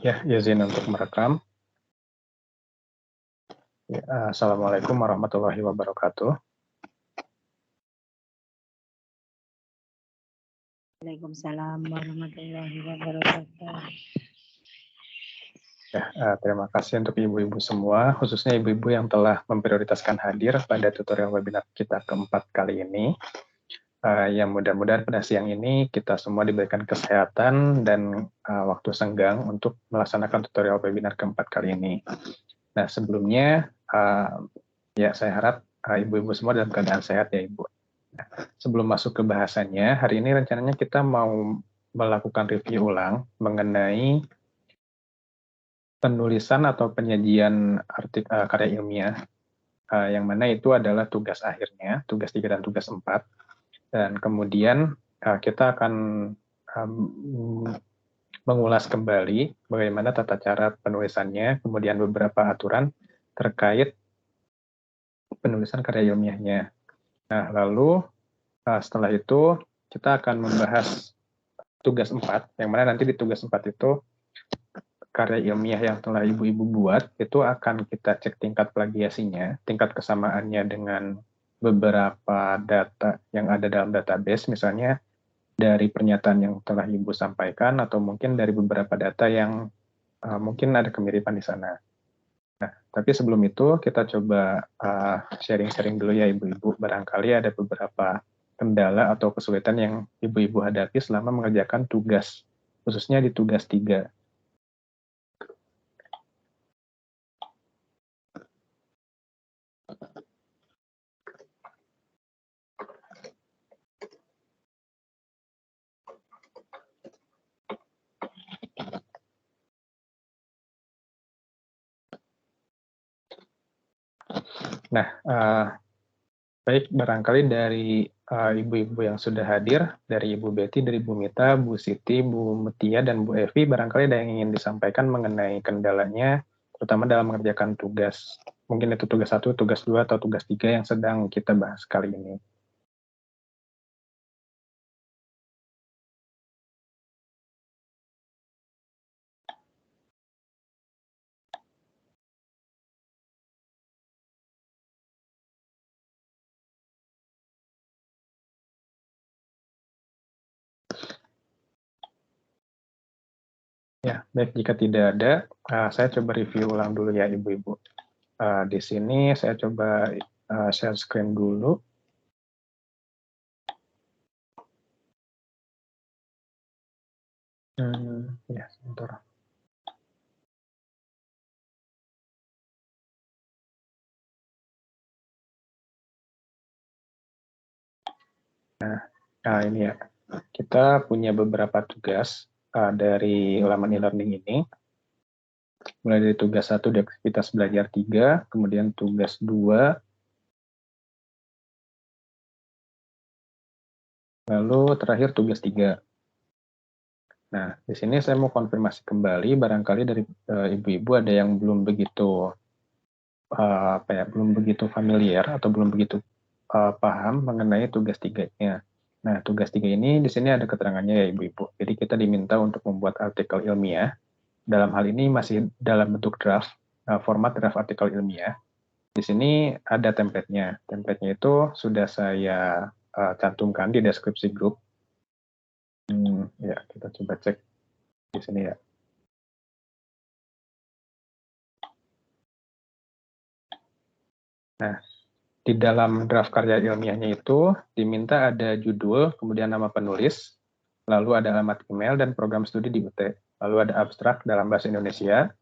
Ya, izin untuk merekam. Ya, Assalamualaikum warahmatullahi wabarakatuh. Waalaikumsalam warahmatullahi wabarakatuh. Ya, terima kasih untuk ibu-ibu semua, khususnya ibu-ibu yang telah memprioritaskan hadir pada tutorial webinar kita keempat kali ini. Yang mudah-mudahan pada siang ini kita semua diberikan kesehatan dan waktu senggang untuk melaksanakan tutorial webinar keempat kali ini. Nah, sebelumnya ya saya harap ibu-ibu semua dalam keadaan sehat ya Ibu. Sebelum masuk ke bahasannya, hari ini rencananya kita mau melakukan review ulang mengenai penulisan atau penyajian karya ilmiah, yang mana itu adalah tugas akhirnya, tugas 3 dan tugas 4. Dan kemudian kita akan mengulas kembali bagaimana tata cara penulisannya, kemudian beberapa aturan terkait penulisan karya ilmiahnya. Nah, lalu setelah itu kita akan membahas tugas 4, yang mana nanti di tugas 4 itu karya ilmiah yang telah ibu-ibu buat, itu akan kita cek tingkat plagiasinya, tingkat kesamaannya dengan beberapa data yang ada dalam database, misalnya dari pernyataan yang telah ibu sampaikan, atau mungkin dari beberapa data yang mungkin ada kemiripan di sana. Nah, tapi sebelum itu kita coba sharing-sharing dulu ya ibu-ibu, barangkali ada beberapa kendala atau kesulitan yang ibu-ibu hadapi selama mengerjakan tugas, khususnya di tugas 3. Nah, baik, barangkali dari ibu-ibu yang sudah hadir, dari Ibu Betty, dari Bu Mita, Bu Siti, Bu Mutia, dan Bu Evi, barangkali ada yang ingin disampaikan mengenai kendalanya, terutama dalam mengerjakan tugas. Mungkin itu tugas 1, tugas 2, atau tugas 3 yang sedang kita bahas kali ini. Ya, baik, jika tidak ada, saya coba review ulang dulu ya ibu-ibu. Di sini saya coba share screen dulu. Ya, sebentar. Nah, ini ya, kita punya beberapa tugas dari laman e-learning ini. Mulai dari tugas 1 di aktivitas belajar 3, kemudian tugas 2, lalu terakhir tugas 3. Nah, di sini saya mau konfirmasi kembali, barangkali dari ibu-ibu ada yang belum begitu belum begitu familiar atau belum begitu paham mengenai tugas 3-nya. Nah, tugas 3 ini di sini ada keterangannya ya ibu-ibu. Jadi kita diminta untuk membuat artikel ilmiah. Dalam hal ini masih dalam bentuk draft, format draft artikel ilmiah. Di sini ada template-nya. Template-nya itu sudah saya cantumkan di deskripsi grup. Ya, kita coba cek di sini ya. Nah, di dalam draft karya ilmiahnya itu diminta ada judul, kemudian nama penulis, lalu ada alamat email dan program studi di UT. Lalu ada abstrak dalam bahasa Indonesia.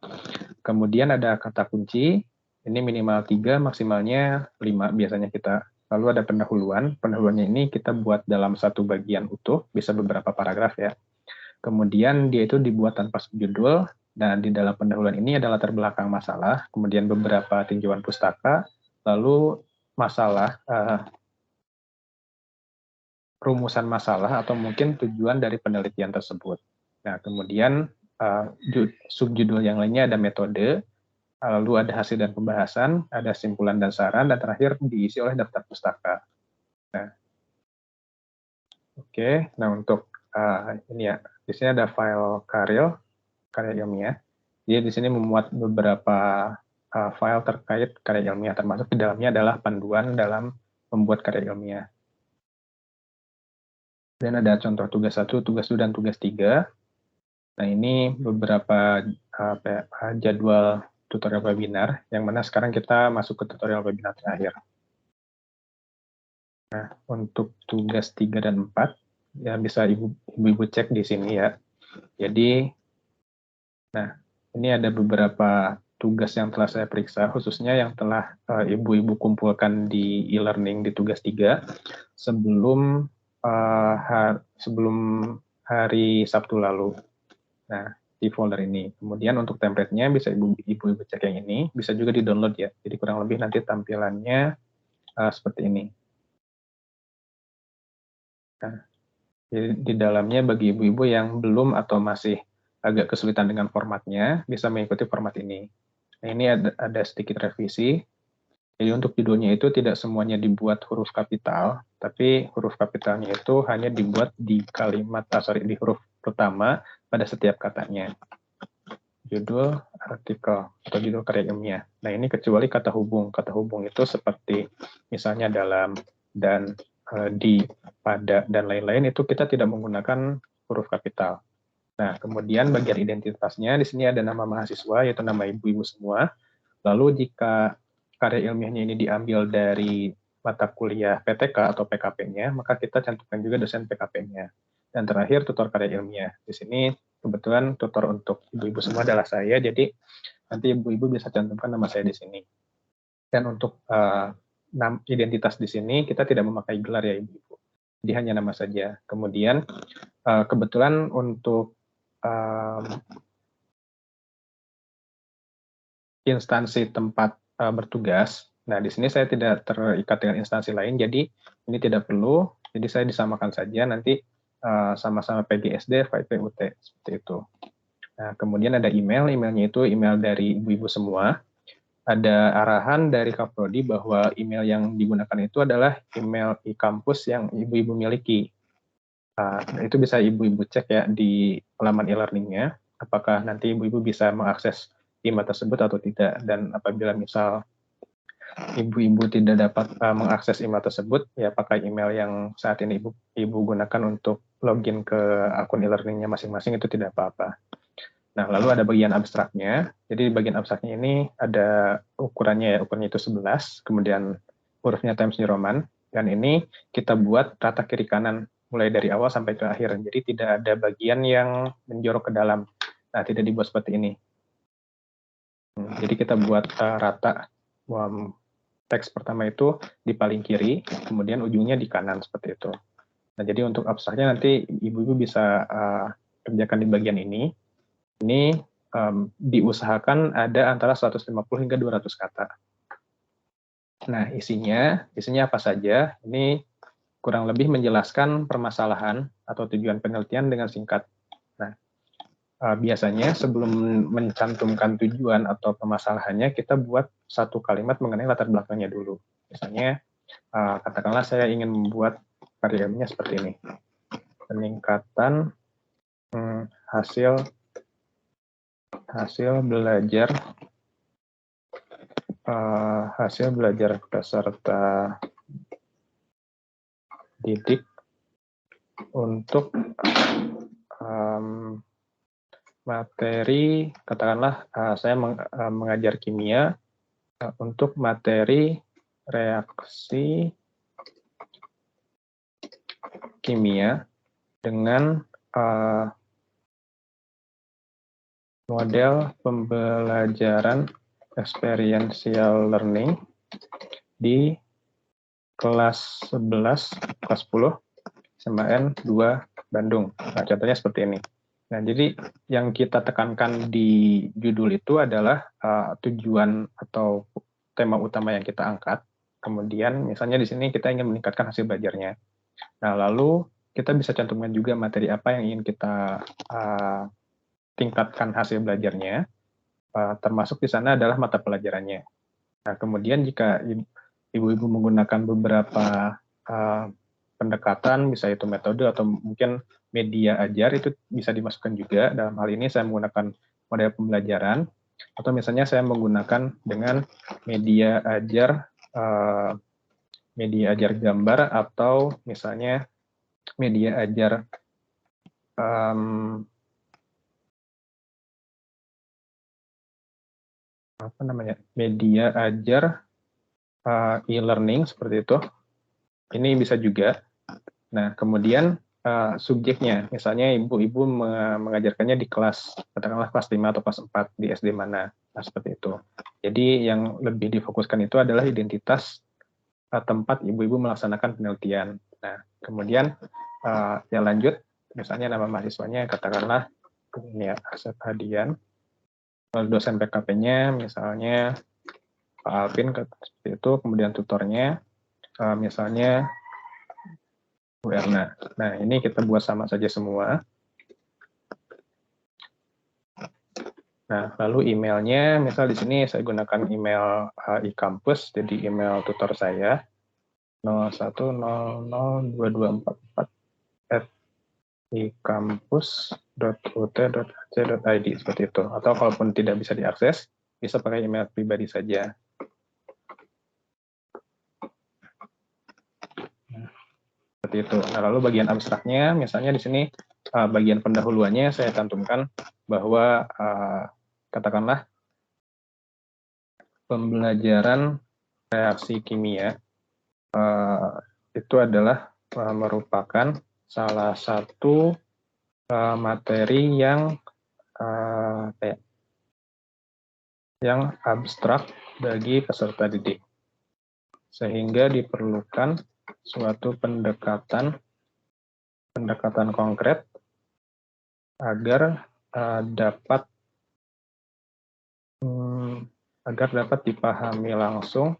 Kemudian ada kata kunci, ini minimal 3, maksimalnya 5 biasanya kita. Lalu ada pendahuluan, pendahuluannya ini kita buat dalam satu bagian utuh, bisa beberapa paragraf ya. Kemudian dia itu dibuat tanpa subjudul, dan di dalam pendahuluan ini ada latar belakang masalah, kemudian beberapa tinjauan pustaka, lalu masalah, rumusan masalah, atau mungkin tujuan dari penelitian tersebut. Nah, kemudian subjudul yang lainnya ada metode, lalu ada hasil dan pembahasan, ada simpulan dan saran, dan terakhir diisi oleh daftar pustaka. Nah, oke. Nah, untuk ini ya, di sini ada file karya ilmiah. Jadi di sini memuat beberapa file terkait karya ilmiah, termasuk di dalamnya adalah panduan dalam membuat karya ilmiah. Dan ada contoh tugas 1, tugas 2, dan tugas 3. Nah, ini beberapa jadwal tutorial webinar, yang mana sekarang kita masuk ke tutorial webinar terakhir. Nah, untuk tugas 3 dan 4, ya bisa ibu-ibu cek di sini ya. Jadi, nah, ini ada beberapa tugas yang telah saya periksa, khususnya yang telah ibu-ibu kumpulkan di e-learning di tugas 3, sebelum hari Sabtu lalu. Nah, di folder ini. Kemudian untuk template-nya bisa ibu-ibu cek yang ini, bisa juga di-download ya. Jadi kurang lebih nanti tampilannya seperti ini. Nah, di dalamnya bagi ibu-ibu yang belum atau masih agak kesulitan dengan formatnya, bisa mengikuti format ini. Nah, ini ada sedikit revisi. Jadi untuk judulnya itu tidak semuanya dibuat huruf kapital, tapi huruf kapitalnya itu hanya dibuat di di huruf pertama pada setiap katanya. Judul artikel atau judul karya ilmiah. Nah, ini kecuali kata hubung. Kata hubung itu seperti misalnya dalam, dan, di, pada, dan lain-lain, itu kita tidak menggunakan huruf kapital. Nah, kemudian bagian identitasnya, di sini ada nama mahasiswa, yaitu nama ibu-ibu semua. Lalu jika karya ilmiahnya ini diambil dari mata kuliah PTK atau PKP-nya, maka kita cantumkan juga dosen PKP-nya. Dan terakhir, tutor karya ilmiah. Di sini kebetulan tutor untuk ibu-ibu semua adalah saya, jadi nanti ibu-ibu bisa cantumkan nama saya di sini. Dan untuk identitas di sini, kita tidak memakai gelar ya ibu-ibu. Jadi hanya nama saja. Kemudian kebetulan untuk instansi tempat bertugas, nah di sini saya tidak terikat dengan instansi lain, jadi ini tidak perlu, jadi saya disamakan saja nanti sama-sama PGSD, FIP, UT, seperti itu. Nah, kemudian ada emailnya itu email dari ibu-ibu semua. Ada arahan dari Kaprodi bahwa email yang digunakan itu adalah email e-kampus yang ibu-ibu miliki. Itu bisa ibu-ibu cek ya di halaman e-learning-nya, apakah nanti ibu-ibu bisa mengakses email tersebut atau tidak. Dan apabila misal ibu-ibu tidak dapat mengakses email tersebut, ya pakai email yang saat ini ibu gunakan untuk login ke akun e-learning-nya masing-masing, itu tidak apa-apa. Nah, lalu ada bagian abstraknya. Jadi bagian abstraknya ini ada ukurannya ya, ukurannya itu 11, kemudian hurufnya Times New Roman, dan ini kita buat rata kiri kanan mulai dari awal sampai ke akhir. Jadi tidak ada bagian yang menjorok ke dalam. Nah, tidak dibuat seperti ini. Jadi kita buat rata. Teks pertama itu di paling kiri, kemudian ujungnya di kanan seperti itu. Nah, jadi untuk abstraknya nanti ibu-ibu bisa kerjakan di bagian ini. Ini diusahakan ada antara 150 hingga 200 kata. Nah, isinya apa saja? Ini kurang lebih menjelaskan permasalahan atau tujuan penelitian dengan singkat. Nah, biasanya sebelum mencantumkan tujuan atau permasalahannya, kita buat satu kalimat mengenai latar belakangnya dulu. Misalnya, katakanlah saya ingin membuat karya ilmiah seperti ini. Peningkatan hasil belajar peserta didik untuk materi, katakanlah saya mengajar kimia untuk materi reaksi kimia dengan model pembelajaran experiential learning di kelas 11, kelas 10, SMAN 2 Bandung. Nah, contohnya seperti ini. Nah, jadi yang kita tekankan di judul itu adalah tujuan atau tema utama yang kita angkat. Kemudian misalnya di sini kita ingin meningkatkan hasil belajarnya. Nah, lalu kita bisa cantumkan juga materi apa yang ingin kita tingkatkan hasil belajarnya, termasuk di sana adalah mata pelajarannya. Nah, kemudian jika ibu-ibu menggunakan beberapa pendekatan, bisa itu metode atau mungkin media ajar, itu bisa dimasukkan juga. Dalam hal ini saya menggunakan model pembelajaran, atau misalnya saya menggunakan dengan media ajar gambar, atau misalnya media ajar media ajar e-learning seperti itu. Ini bisa juga. Nah, kemudian subjeknya, misalnya ibu-ibu mengajarkannya di kelas, katakanlah kelas 5 atau kelas 4 di SD mana, nah seperti itu. Jadi yang lebih difokuskan itu adalah identitas tempat ibu-ibu melaksanakan penelitian. Nah, kemudian yang lanjut, misalnya nama mahasiswanya, katakanlah ini ya, Asep Hadian, lalu dosen PKP-nya, misalnya Pak Alvin, seperti itu, kemudian tutornya, misalnya Bu Erna. Nah, ini kita buat sama saja semua. Nah, lalu emailnya, misal di sini saya gunakan email e-kampus, jadi email tutor saya, 01002244@ikampus.ut.ac.id, seperti itu. Atau kalaupun tidak bisa diakses, bisa pakai email pribadi saja. Seperti itu. Nah, lalu bagian abstraknya, misalnya di sini bagian pendahuluannya saya cantumkan bahwa katakanlah pembelajaran reaksi kimia itu adalah merupakan salah satu materi yang abstrak bagi peserta didik, sehingga diperlukan suatu pendekatan konkret agar dapat dipahami langsung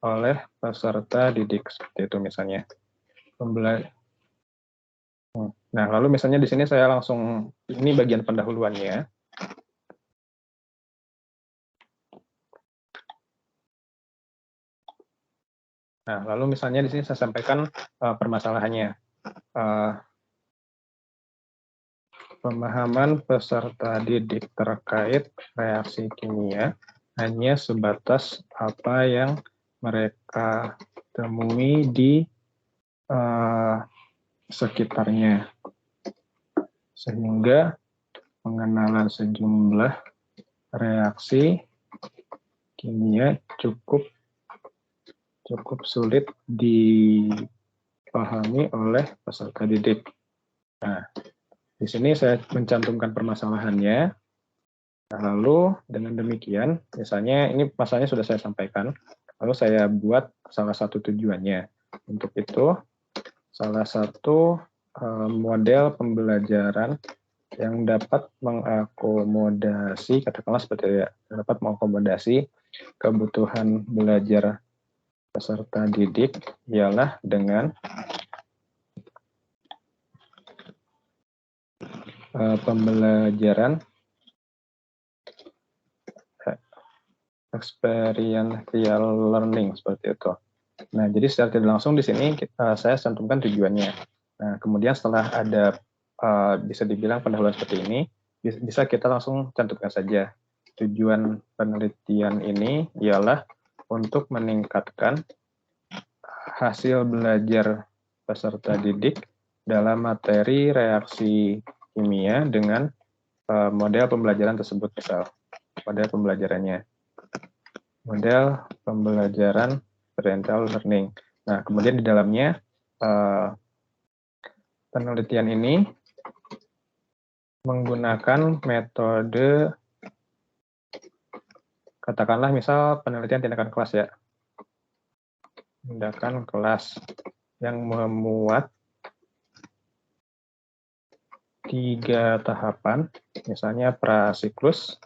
oleh peserta didik, seperti itu misalnya. Nah, lalu misalnya di sini saya langsung, ini bagian pendahuluannya. Nah, lalu misalnya di sini saya sampaikan permasalahannya. Pemahaman peserta didik terkait reaksi kimia hanya sebatas apa yang mereka temui di sekitarnya, sehingga pengenalan sejumlah reaksi kimia cukup sulit dipahami oleh peserta didik. Nah, di sini saya mencantumkan permasalahannya. Nah, lalu dengan demikian, misalnya ini masalahnya sudah saya sampaikan, lalu saya buat salah satu tujuannya. Untuk itu, salah satu model pembelajaran yang dapat mengakomodasi, katakanlah seperti dapat mengakomodasi kebutuhan belajar peserta didik ialah dengan pembelajaran experiential learning, seperti itu. Nah, jadi secara tidak langsung di sini saya cantumkan tujuannya. Nah, kemudian setelah ada bisa dibilang pendahuluan seperti ini, bisa kita langsung cantumkan saja. Tujuan penelitian ini ialah untuk meningkatkan hasil belajar peserta didik dalam materi reaksi kimia dengan model pembelajaran tersebut, misal model pembelajarannya. Model pembelajaran experiential learning. Nah, kemudian di dalamnya penelitian ini menggunakan metode, katakanlah misal penelitian tindakan kelas ya. Tindakan kelas yang memuat 3 tahapan, misalnya prasiklus,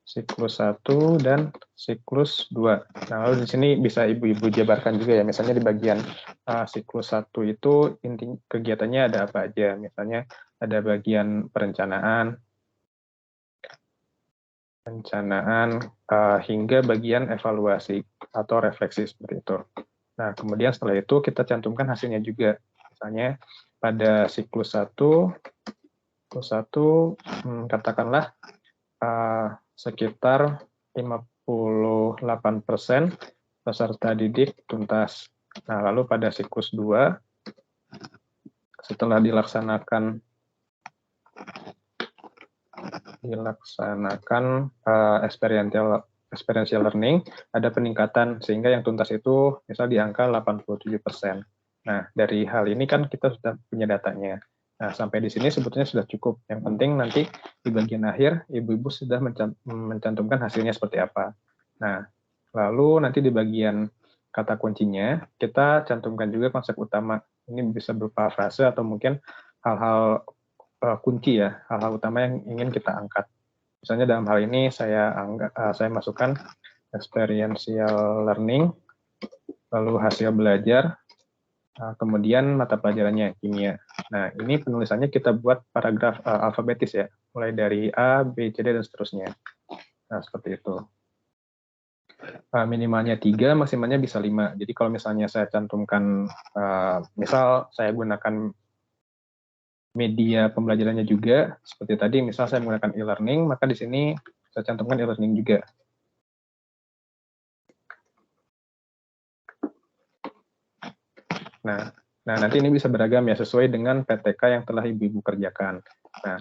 siklus 1, dan siklus 2. Nah, lalu di sini bisa ibu-ibu jabarkan juga ya, misalnya di bagian siklus 1 itu inti kegiatannya ada apa aja, misalnya ada bagian perencanaan hingga bagian evaluasi atau refleksi, seperti itu. Nah, kemudian setelah itu kita cantumkan hasilnya juga, misalnya pada siklus 1 katakanlah sekitar 58% peserta didik tuntas. Nah, lalu pada siklus 2, setelah dilaksanakan experiential learning, ada peningkatan sehingga yang tuntas itu misal di angka 87%. Nah, dari hal ini kan kita sudah punya datanya. Nah, sampai di sini sebetulnya sudah cukup. Yang penting nanti di bagian akhir, ibu-ibu sudah mencantumkan hasilnya seperti apa. Nah, lalu nanti di bagian kata kuncinya, kita cantumkan juga konsep utama. Ini bisa berupa frase atau mungkin hal-hal kunci ya, hal-hal utama yang ingin kita angkat. Misalnya dalam hal ini saya masukkan experiential learning, lalu hasil belajar, kemudian mata pelajarannya kimia. Nah, ini penulisannya kita buat paragraf alfabetis ya, mulai dari A, B, C, D, dan seterusnya. Nah, seperti itu. Minimalnya 3, maksimalnya bisa 5. Jadi kalau misalnya saya cantumkan, misal saya gunakan media pembelajarannya juga, seperti tadi, misal saya menggunakan e-learning, maka di sini saya cantumkan e-learning juga. Nah, nanti ini bisa beragam ya, sesuai dengan PTK yang telah ibu-ibu kerjakan. Nah,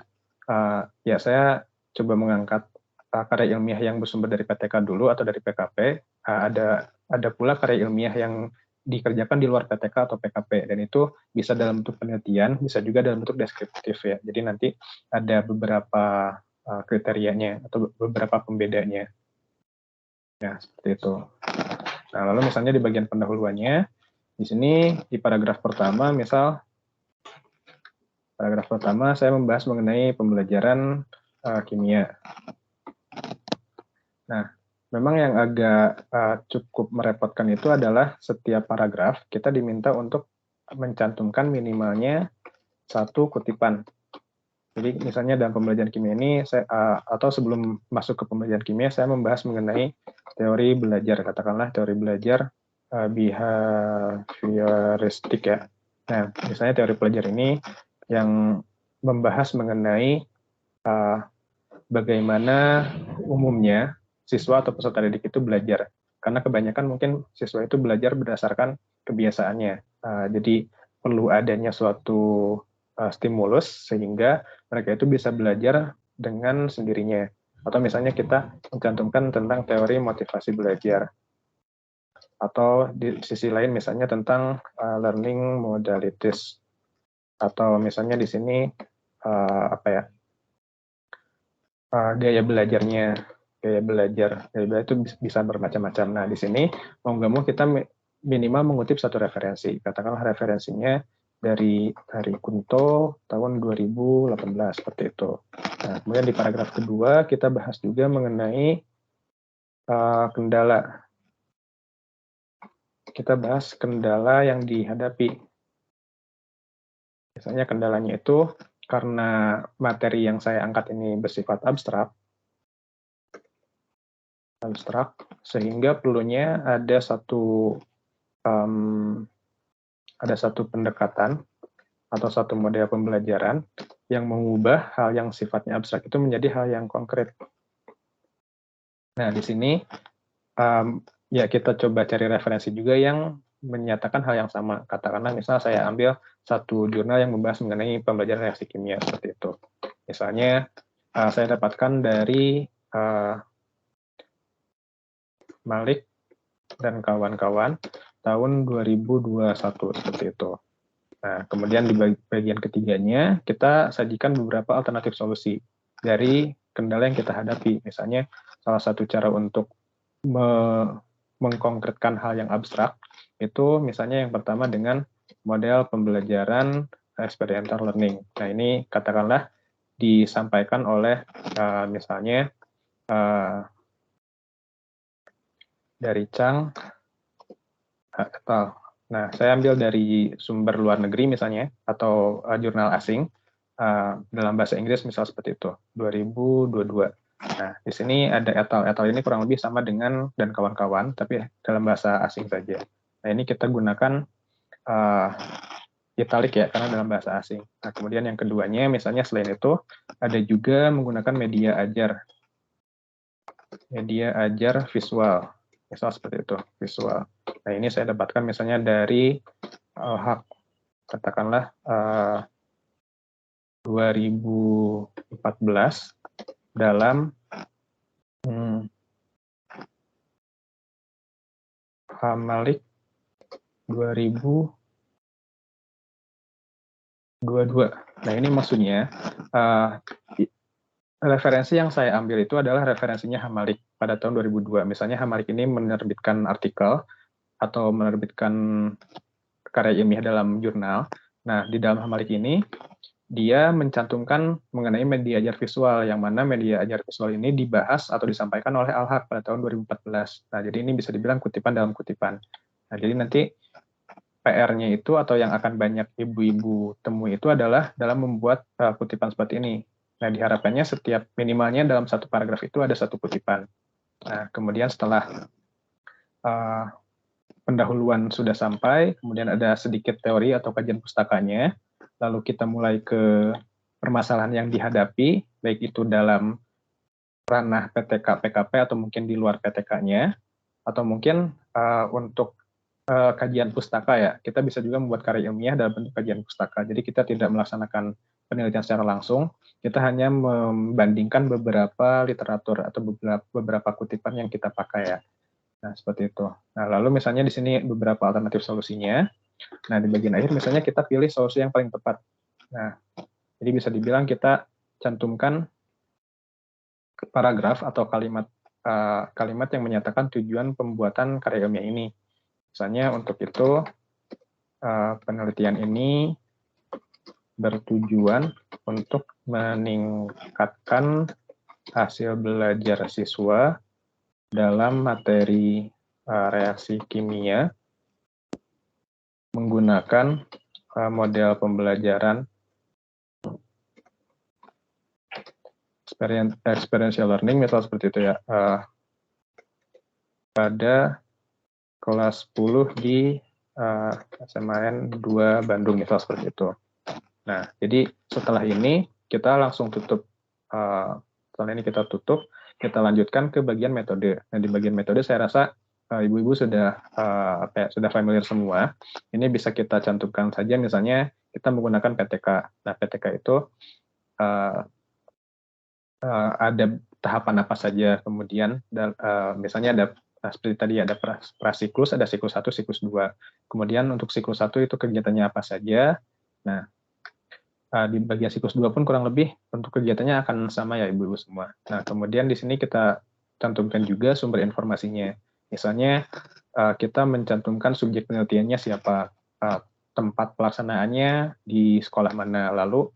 ya saya coba mengangkat karya ilmiah yang bersumber dari PTK dulu atau dari PKP. Ada pula karya ilmiah yang dikerjakan di luar PTK atau PKP, dan itu bisa dalam bentuk penelitian, bisa juga dalam bentuk deskriptif ya. Jadi nanti ada beberapa kriterianya atau beberapa pembedanya. Ya, seperti itu. Nah, lalu misalnya di bagian pendahuluannya, di sini di paragraf pertama, misal paragraf pertama saya membahas mengenai pembelajaran kimia. Nah, memang yang agak cukup merepotkan itu adalah setiap paragraf kita diminta untuk mencantumkan minimalnya 1 kutipan. Jadi misalnya dalam pembelajaran kimia ini, atau sebelum masuk ke pembelajaran kimia, saya membahas mengenai teori belajar, katakanlah teori belajar behavioristik ya. Nah, misalnya teori belajar ini yang membahas mengenai bagaimana umumnya siswa atau peserta didik itu belajar. Karena kebanyakan mungkin siswa itu belajar berdasarkan kebiasaannya. Jadi perlu adanya suatu stimulus sehingga mereka itu bisa belajar dengan sendirinya. Atau misalnya kita mencantumkan tentang teori motivasi belajar. Atau di sisi lain misalnya tentang learning modalities. Atau misalnya di sini gaya belajarnya, gaya belajar itu bisa bermacam-macam. Nah, di sini mau nggak mau kita minimal mengutip satu referensi. Katakanlah referensinya dari Kunto tahun 2018, seperti itu. Nah, kemudian di paragraf kedua kita bahas juga mengenai kendala. Kita bahas kendala yang dihadapi. Misalnya kendalanya itu karena materi yang saya angkat ini bersifat abstrak, sehingga perlunya ada satu pendekatan atau satu model pembelajaran yang mengubah hal yang sifatnya abstrak itu menjadi hal yang konkret. Nah, di sini ya kita coba cari referensi juga yang menyatakan hal yang sama. Katakanlah misal saya ambil satu jurnal yang membahas mengenai pembelajaran reaksi kimia, seperti itu. Misalnya saya dapatkan dari Malik dan kawan-kawan tahun 2021, seperti itu. Nah, kemudian di bagian ketiganya, kita sajikan beberapa alternatif solusi dari kendala yang kita hadapi. Misalnya, salah satu cara untuk mengkonkretkan hal yang abstrak, itu misalnya yang pertama dengan model pembelajaran experiential learning. Nah, ini katakanlah disampaikan oleh misalnya dari Chang et al. Nah, saya ambil dari sumber luar negeri misalnya, atau jurnal asing, dalam bahasa Inggris misal seperti itu, 2022. Nah, di sini ada et al. Et al ini kurang lebih sama dengan dan kawan-kawan, tapi dalam bahasa asing saja. Nah, ini kita gunakan italik ya, karena dalam bahasa asing. Nah, kemudian yang keduanya, misalnya selain itu, ada juga menggunakan media ajar. Media ajar visual. Misal seperti itu, visual. Nah, ini saya dapatkan misalnya dari Al-Haq. Katakanlah 2014 dalam Hamalik 2022. Nah, ini maksudnya referensi yang saya ambil itu adalah referensinya Hamalik pada tahun 2002. Misalnya Hamalik ini menerbitkan artikel atau menerbitkan karya ilmiah dalam jurnal. Nah, di dalam Hamalik ini dia mencantumkan mengenai media ajar visual, yang mana media ajar visual ini dibahas atau disampaikan oleh Al-Haq pada tahun 2014. Nah, jadi ini bisa dibilang kutipan dalam kutipan. Nah, jadi nanti PR-nya itu atau yang akan banyak ibu-ibu temui itu adalah dalam membuat kutipan seperti ini. Nah, diharapkannya setiap minimalnya dalam satu paragraf itu ada satu kutipan. Nah, kemudian setelah pendahuluan sudah sampai, kemudian ada sedikit teori atau kajian pustakanya, lalu kita mulai ke permasalahan yang dihadapi, baik itu dalam ranah PTK, PKP, atau mungkin di luar PTK-nya, atau mungkin untuk kajian pustaka ya, kita bisa juga membuat karya ilmiah dalam bentuk kajian pustaka. Jadi kita tidak melaksanakan penelitian secara langsung, kita hanya membandingkan beberapa literatur atau beberapa kutipan yang kita pakai ya. Nah, seperti itu. Nah, lalu misalnya di sini beberapa alternatif solusinya. Nah, di bagian akhir misalnya kita pilih solusi yang paling tepat. Nah, jadi bisa dibilang kita cantumkan paragraf atau kalimat yang menyatakan tujuan pembuatan karya ilmiah ini. Misalnya untuk itu penelitian ini bertujuan untuk meningkatkan hasil belajar siswa dalam materi reaksi kimia menggunakan model pembelajaran experiential learning, misal seperti itu ya, pada kelas 10 di SMAN 2 Bandung, misal seperti itu. Nah, jadi setelah ini kita langsung tutup, setelah ini kita tutup, kita lanjutkan ke bagian metode. Nah, di bagian metode saya rasa ibu-ibu sudah sudah familiar semua. Ini bisa kita cantumkan saja, misalnya kita menggunakan PTK. Nah, PTK itu ada tahapan apa saja, kemudian misalnya ada seperti tadi ada prasiklus, ada siklus 1, siklus 2. Kemudian untuk siklus 1 itu kegiatannya apa saja. Nah, di bagian siklus 2 pun kurang lebih untuk kegiatannya akan sama ya ibu-ibu semua. Nah, kemudian di sini kita cantumkan juga sumber informasinya. Misalnya kita mencantumkan subjek penelitiannya siapa, tempat pelaksanaannya di sekolah mana, lalu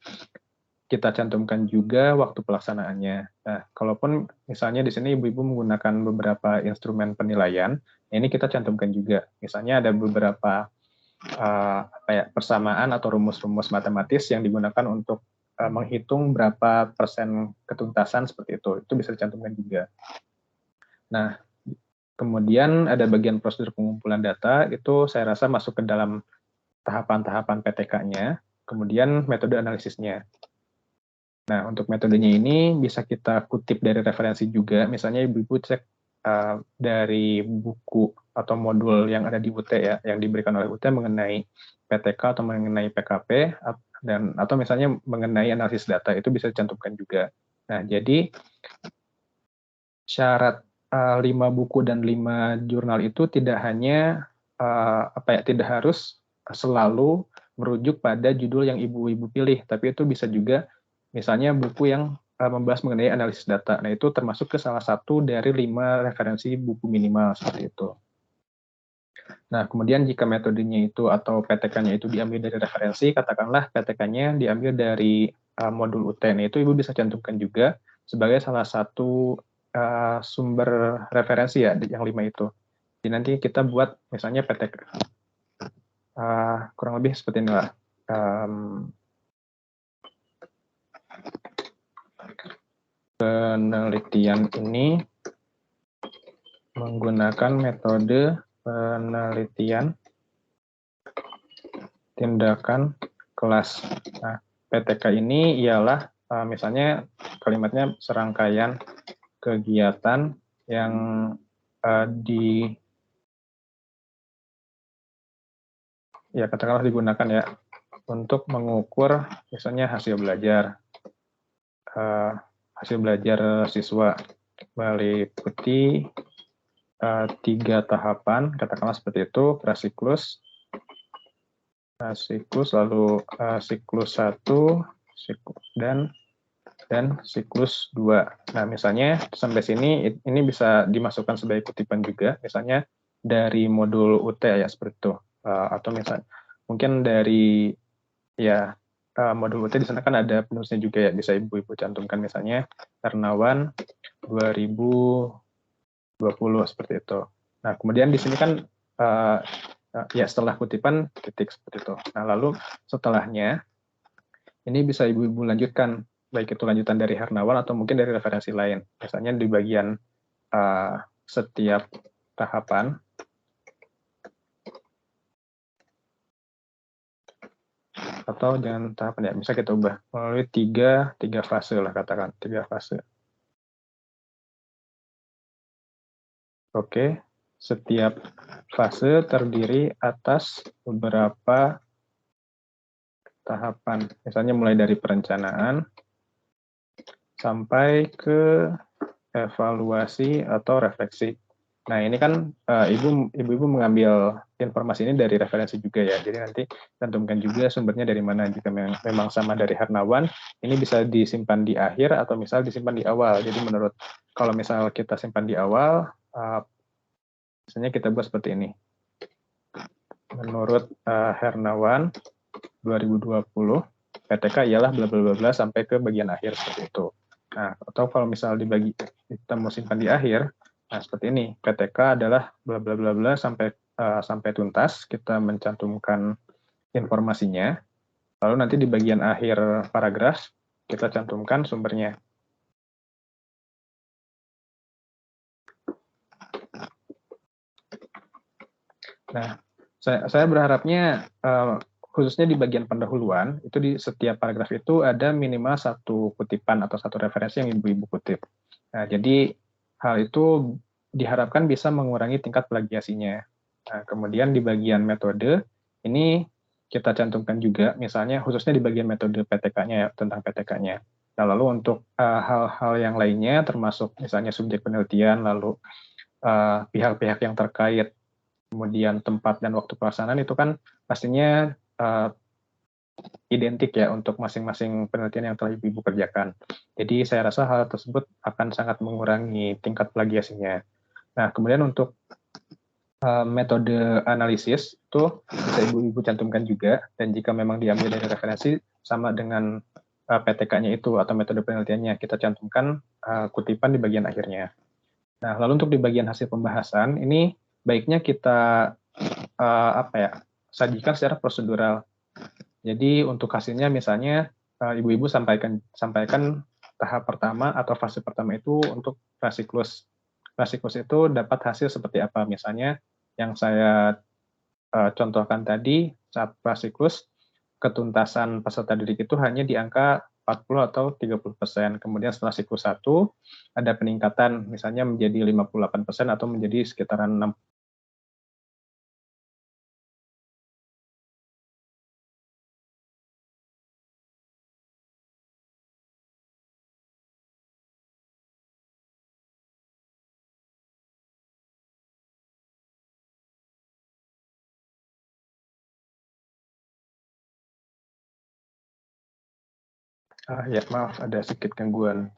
kita cantumkan juga waktu pelaksanaannya. Nah, kalaupun misalnya di sini ibu-ibu menggunakan beberapa instrumen penilaian, ini kita cantumkan juga. Misalnya ada beberapa persamaan atau rumus-rumus matematis yang digunakan untuk menghitung berapa persen ketuntasan seperti itu. Itu bisa dicantumkan juga. Nah, kemudian ada bagian prosedur pengumpulan data, itu saya rasa masuk ke dalam tahapan-tahapan PTK-nya, kemudian metode analisisnya. Nah, untuk metodenya ini bisa kita kutip dari referensi juga, misalnya ibu-ibu cek dari buku atau modul yang ada di UT ya, yang diberikan oleh UT mengenai PTK atau mengenai PKP, atau misalnya mengenai analisis data, itu bisa dicantumkan juga. Nah, jadi syarat 5 buku dan 5 jurnal itu tidak hanya tidak harus selalu merujuk pada judul yang ibu-ibu pilih, tapi itu bisa juga misalnya buku yang membahas mengenai analisis data. Nah, itu termasuk ke salah satu dari 5 referensi buku minimal seperti itu. Nah, kemudian jika metodenya itu atau PTK-nya itu diambil dari referensi, katakanlah PTK-nya diambil dari modul UTN, itu ibu bisa cantumkan juga sebagai salah satu sumber referensi ya, yang 5 itu. Jadi nanti kita buat misalnya PTK. Kurang lebih seperti inilah. Penelitian ini menggunakan metode penelitian tindakan kelas. Nah, PTK ini ialah misalnya kalimatnya serangkaian kegiatan yang katakanlah digunakan ya untuk mengukur misalnya hasil belajar siswa meliputi 3 tahapan, katakanlah seperti itu, prasiklus, lalu siklus 1 dan siklus 2. Nah, misalnya sampai sini ini bisa dimasukkan sebagai kutipan juga, misalnya dari modul UT ya seperti itu, atau misalnya mungkin dari modul UT di sana kan ada penulisnya juga ya, bisa ibu-ibu cantumkan misalnya Hernawan 2020 seperti itu. Nah, kemudian di sini kan setelah kutipan titik seperti itu. Nah, lalu setelahnya ini bisa ibu-ibu lanjutkan, baik itu lanjutan dari Hernawan atau mungkin dari referensi lain. Misalnya di bagian setiap tahapan atau jangan tahapan ya, bisa kita ubah melalui tiga fase lah, katakan 3 fase. Oke, setiap fase terdiri atas beberapa tahapan, misalnya mulai dari perencanaan sampai ke evaluasi atau refleksi. Nah, ini kan ibu-ibu mengambil informasi ini dari referensi juga ya, jadi nanti cantumkan juga sumbernya dari mana. Jika memang sama dari Hernawan, ini bisa disimpan di akhir atau misal disimpan di awal. Jadi menurut, kalau misal kita simpan di awal, misalnya kita buat seperti ini. Menurut Hernawan 2020, PTK ialah bla bla bla sampai ke bagian akhir seperti itu. Nah, atau kalau misal kita mau simpan di akhir, nah seperti ini, PTK adalah bla bla bla bla sampai tuntas, kita mencantumkan informasinya, lalu nanti di bagian akhir paragraf kita cantumkan sumbernya. Nah, saya berharapnya khususnya di bagian pendahuluan, itu di setiap paragraf itu ada minimal 1 kutipan atau 1 referensi yang ibu-ibu kutip. Nah, jadi hal itu diharapkan bisa mengurangi tingkat plagiasinya. Nah, kemudian di bagian metode, ini kita cantumkan juga, misalnya khususnya di bagian metode PTK-nya ya, tentang PTK-nya. Nah, lalu untuk hal-hal yang lainnya, termasuk misalnya subjek penelitian, lalu pihak-pihak yang terkait, kemudian tempat dan waktu pelaksanaan, itu kan pastinya identik ya untuk masing-masing penelitian yang telah ibu-ibu kerjakan. Jadi saya rasa hal tersebut akan sangat mengurangi tingkat plagiasinya. Nah, kemudian untuk metode analisis itu bisa ibu-ibu cantumkan juga, dan jika memang diambil dari referensi sama dengan PTK-nya itu atau metode penelitiannya, kita cantumkan kutipan di bagian akhirnya. Nah, lalu untuk di bagian hasil pembahasan, ini baiknya kita sajikan secara prosedural. Jadi untuk hasilnya misalnya ibu-ibu sampaikan tahap pertama atau fase pertama itu untuk prasiklus. Prasiklus itu dapat hasil seperti apa? Misalnya yang saya contohkan tadi, saat prasiklus ketuntasan peserta didik itu hanya di angka 40 atau 30%. Kemudian setelah siklus 1 ada peningkatan misalnya menjadi 58% atau menjadi sekitaran 60%. Ya, maaf, ada sedikit gangguan.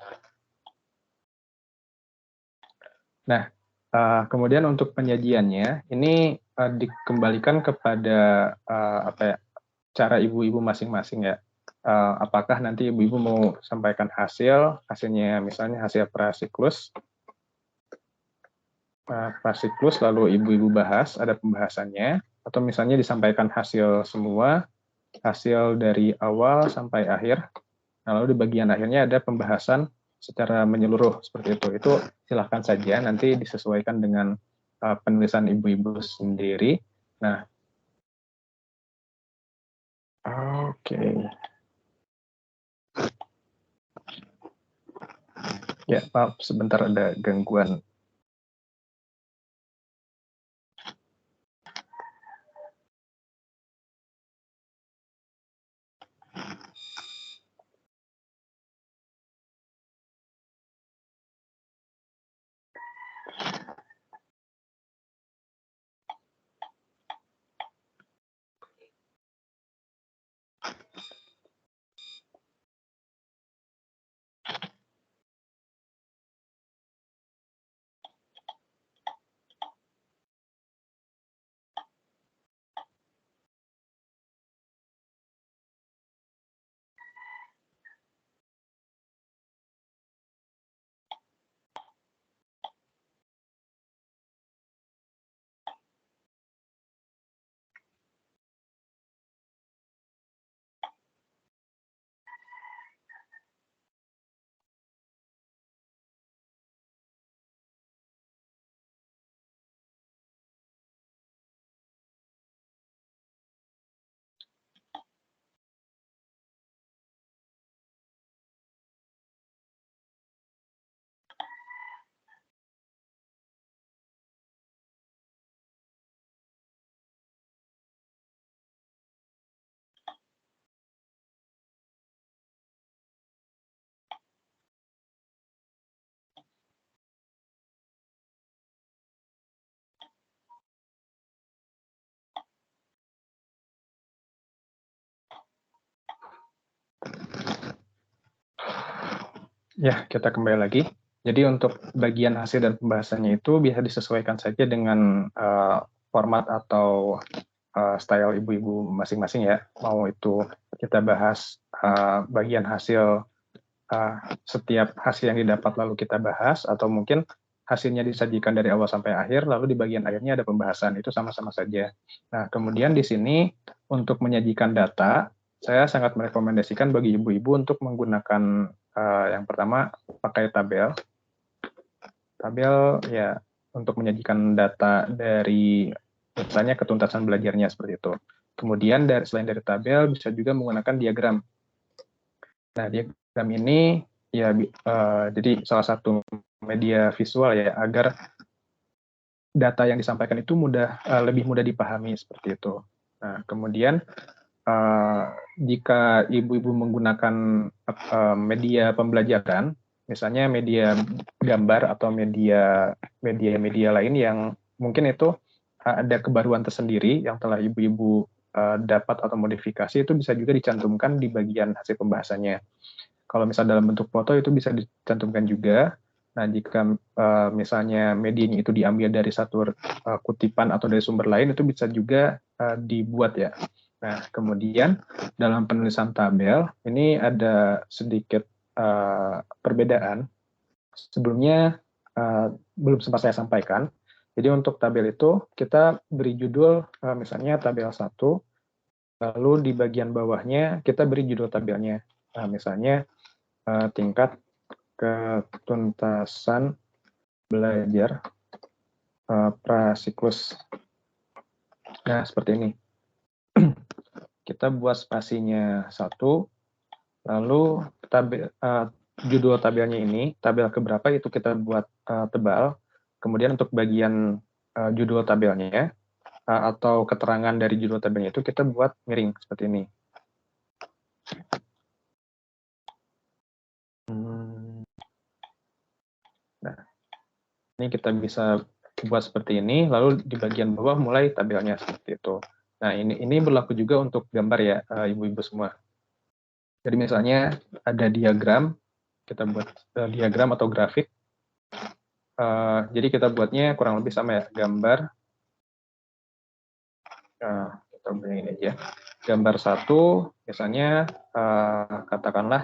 Nah, kemudian untuk penyajiannya, ini dikembalikan kepada cara ibu-ibu masing-masing ya. Apakah nanti ibu-ibu mau sampaikan hasilnya misalnya hasil prasiklus, lalu ibu-ibu bahas, ada pembahasannya, atau misalnya disampaikan hasil semua, hasil dari awal sampai akhir. Nah, lalu di bagian akhirnya ada pembahasan secara menyeluruh seperti itu. Itu silahkan saja, nanti disesuaikan dengan penulisan ibu-ibu sendiri. Nah, Oke. Ya, maaf, sebentar ada gangguan. Ya, kita kembali lagi. Jadi untuk bagian hasil dan pembahasannya itu bisa disesuaikan saja dengan format atau style ibu-ibu masing-masing ya. Mau itu kita bahas bagian hasil, setiap hasil yang didapat lalu kita bahas, atau mungkin hasilnya disajikan dari awal sampai akhir, lalu di bagian akhirnya ada pembahasan, itu sama-sama saja. Nah, kemudian di sini untuk menyajikan data, saya sangat merekomendasikan bagi ibu-ibu untuk menggunakan yang pertama pakai tabel. Tabel ya untuk menyajikan data dari misalnya ketuntasan belajarnya seperti itu. Kemudian selain dari tabel bisa juga menggunakan diagram. Nah, diagram ini ya jadi salah satu media visual ya agar data yang disampaikan itu lebih mudah dipahami seperti itu. Nah, kemudian jika ibu-ibu menggunakan media pembelajaran, misalnya media gambar atau media lain yang mungkin itu ada kebaruan tersendiri yang telah ibu-ibu dapat atau modifikasi, itu bisa juga dicantumkan di bagian hasil pembahasannya. Kalau misalnya dalam bentuk foto itu bisa dicantumkan juga. Nah, jika misalnya medianya itu diambil dari satu kutipan atau dari sumber lain, itu bisa juga dibuat ya. Nah, kemudian dalam penulisan tabel, ini ada sedikit perbedaan. Sebelumnya belum sempat saya sampaikan. Jadi untuk tabel itu, kita beri judul misalnya tabel 1, lalu di bagian bawahnya kita beri judul tabelnya. Nah, misalnya tingkat ketuntasan belajar prasiklus. Nah, seperti ini. Kita buat spasinya 1, lalu judul tabelnya ini, tabel keberapa itu kita buat tebal. Kemudian untuk bagian judul tabelnya, atau keterangan dari judul tabelnya itu kita buat miring, seperti ini. Nah, ini kita bisa buat seperti ini, lalu di bagian bawah mulai tabelnya seperti itu. Nah, ini berlaku juga untuk gambar ya, ibu-ibu semua. Jadi misalnya ada diagram, kita buat diagram atau grafik. Jadi kita buatnya kurang lebih sama ya, gambar. Kita beri ini aja. Gambar 1, misalnya katakanlah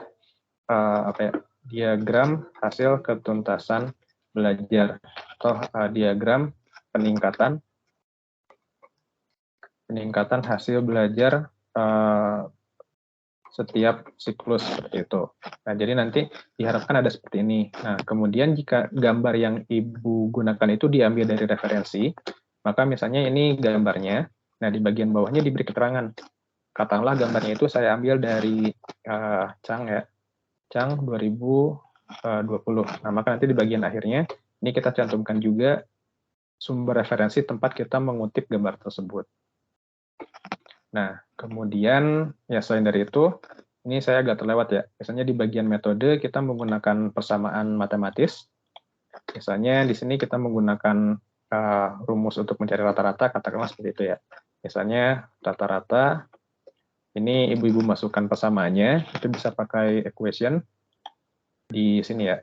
diagram hasil ketuntasan belajar atau diagram peningkatan hasil belajar setiap siklus seperti itu. Nah, jadi nanti diharapkan ada seperti ini. Nah, kemudian jika gambar yang Ibu gunakan itu diambil dari referensi, maka misalnya ini gambarnya, nah di bagian bawahnya diberi keterangan. katakanlah gambarnya itu saya ambil dari Chang ya, Chang 2020. Nah, maka nanti di bagian akhirnya ini kita cantumkan juga sumber referensi tempat kita mengutip gambar tersebut. Nah, kemudian ya selain dari itu, ini saya agak terlewat ya. Misalnya di bagian metode kita menggunakan persamaan matematis. Misalnya di sini kita menggunakan rumus untuk mencari rata-rata, katakanlah seperti itu ya. Misalnya rata-rata, ini ibu-ibu masukkan persamaannya, itu bisa pakai equation di sini ya.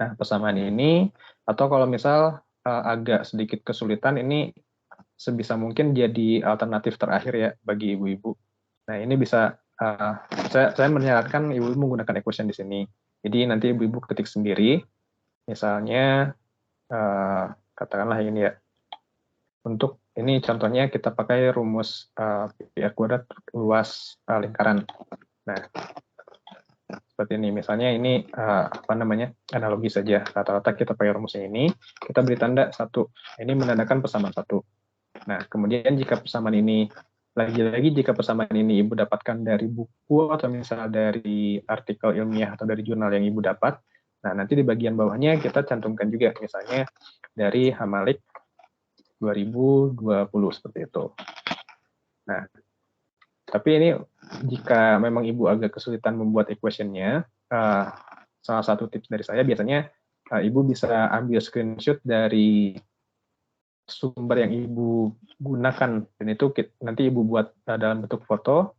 Nah, persamaan ini, atau kalau misal agak sedikit kesulitan, ini sebisa mungkin jadi alternatif terakhir ya bagi ibu-ibu. Nah, ini bisa, saya menyarankan ibu-ibu menggunakan equation di sini. Jadi nanti ibu-ibu ketik sendiri, misalnya, katakanlah ini ya, untuk ini contohnya kita pakai rumus pi kuadrat luas lingkaran. Nah, seperti ini. Misalnya ini analogi saja. Rata-rata kita pakai rumusnya ini, kita beri tanda 1. Ini menandakan persamaan 1. Nah, kemudian jika persamaan ini, lagi-lagi jika persamaan ini Ibu dapatkan dari buku atau misalnya dari artikel ilmiah atau dari jurnal yang Ibu dapat, nah nanti di bagian bawahnya kita cantumkan juga, misalnya dari Hamalik 2020 seperti itu. Nah, tapi ini jika memang Ibu agak kesulitan membuat equation-nya, salah satu tips dari saya biasanya Ibu bisa ambil screenshot dari sumber yang Ibu gunakan, dan itu nanti Ibu buat dalam bentuk foto.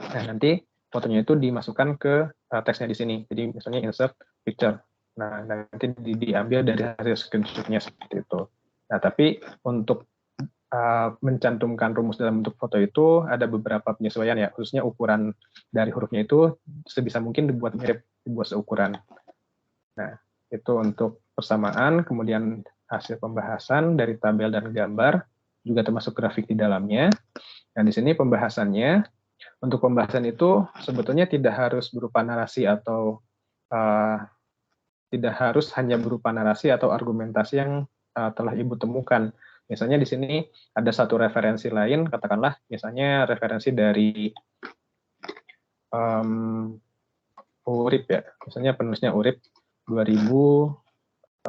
Nah, nanti fotonya itu dimasukkan ke teksnya di sini. Jadi misalnya insert picture. Nah, nanti diambil dari hasil screenshot-nya seperti itu. Nah, tapi untuk mencantumkan rumus dalam bentuk foto itu ada beberapa penyesuaian ya, khususnya ukuran dari hurufnya itu sebisa mungkin dibuat mirip, dibuat seukuran. Nah, itu untuk persamaan, kemudian hasil pembahasan dari tabel dan gambar, juga termasuk grafik di dalamnya. Nah, di sini pembahasannya, untuk pembahasan itu sebetulnya tidak harus berupa narasi atau tidak harus hanya berupa narasi atau argumentasi yang telah Ibu temukan. Misalnya di sini ada satu referensi lain, katakanlah misalnya referensi dari URIP ya, misalnya penulisnya URIP 2017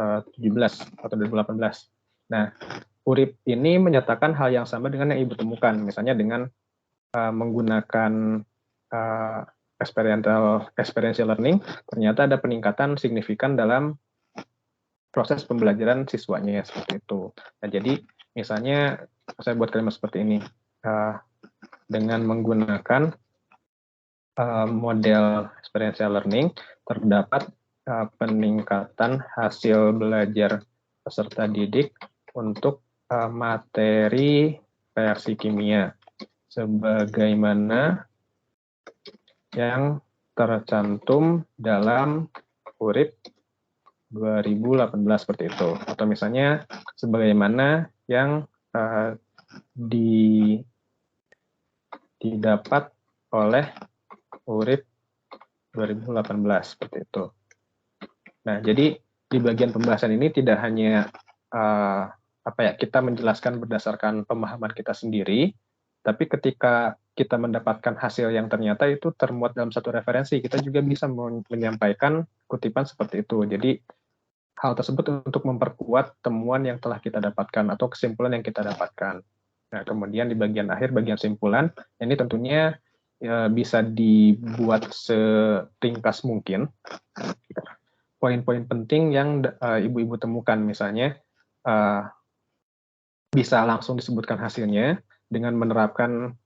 atau 2018. Nah, URIP ini menyatakan hal yang sama dengan yang Ibu temukan, misalnya dengan menggunakan experiential learning, ternyata ada peningkatan signifikan dalam proses pembelajaran siswanya seperti itu. Nah, jadi misalnya saya buat kalimat seperti ini, dengan menggunakan model experiential learning terdapat peningkatan hasil belajar peserta didik untuk materi reaksi kimia sebagaimana yang tercantum dalam URIP 2018 seperti itu, atau misalnya sebagaimana yang didapat oleh URIP 2018 seperti itu. Nah, jadi di bagian pembahasan ini tidak hanya kita menjelaskan berdasarkan pemahaman kita sendiri, tapi ketika kita mendapatkan hasil yang ternyata itu termuat dalam satu referensi, kita juga bisa menyampaikan kutipan seperti itu. Jadi hal tersebut untuk memperkuat temuan yang telah kita dapatkan atau kesimpulan yang kita dapatkan. Nah, kemudian di bagian akhir, bagian simpulan, ini tentunya bisa dibuat seringkas mungkin. Poin-poin penting yang ibu-ibu temukan, misalnya bisa langsung disebutkan hasilnya dengan menerapkan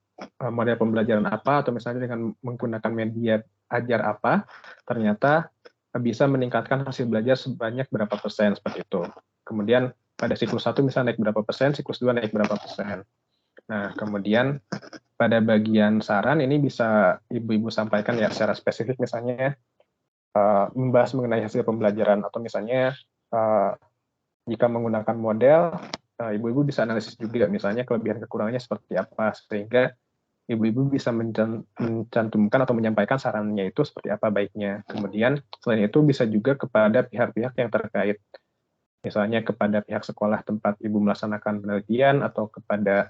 model pembelajaran apa, atau misalnya dengan menggunakan media ajar apa, ternyata bisa meningkatkan hasil belajar sebanyak berapa persen seperti itu. Kemudian pada siklus 1 misalnya naik berapa persen, siklus 2 naik berapa persen. Nah, kemudian pada bagian saran ini bisa ibu-ibu sampaikan ya secara spesifik, misalnya membahas mengenai hasil pembelajaran, atau misalnya jika menggunakan model, ibu-ibu bisa analisis juga, misalnya kelebihan kekurangannya seperti apa, sehingga ibu-ibu bisa mencantumkan atau menyampaikan sarannya itu seperti apa baiknya. Kemudian selain itu bisa juga kepada pihak-pihak yang terkait, misalnya kepada pihak sekolah tempat ibu melaksanakan penelitian, atau kepada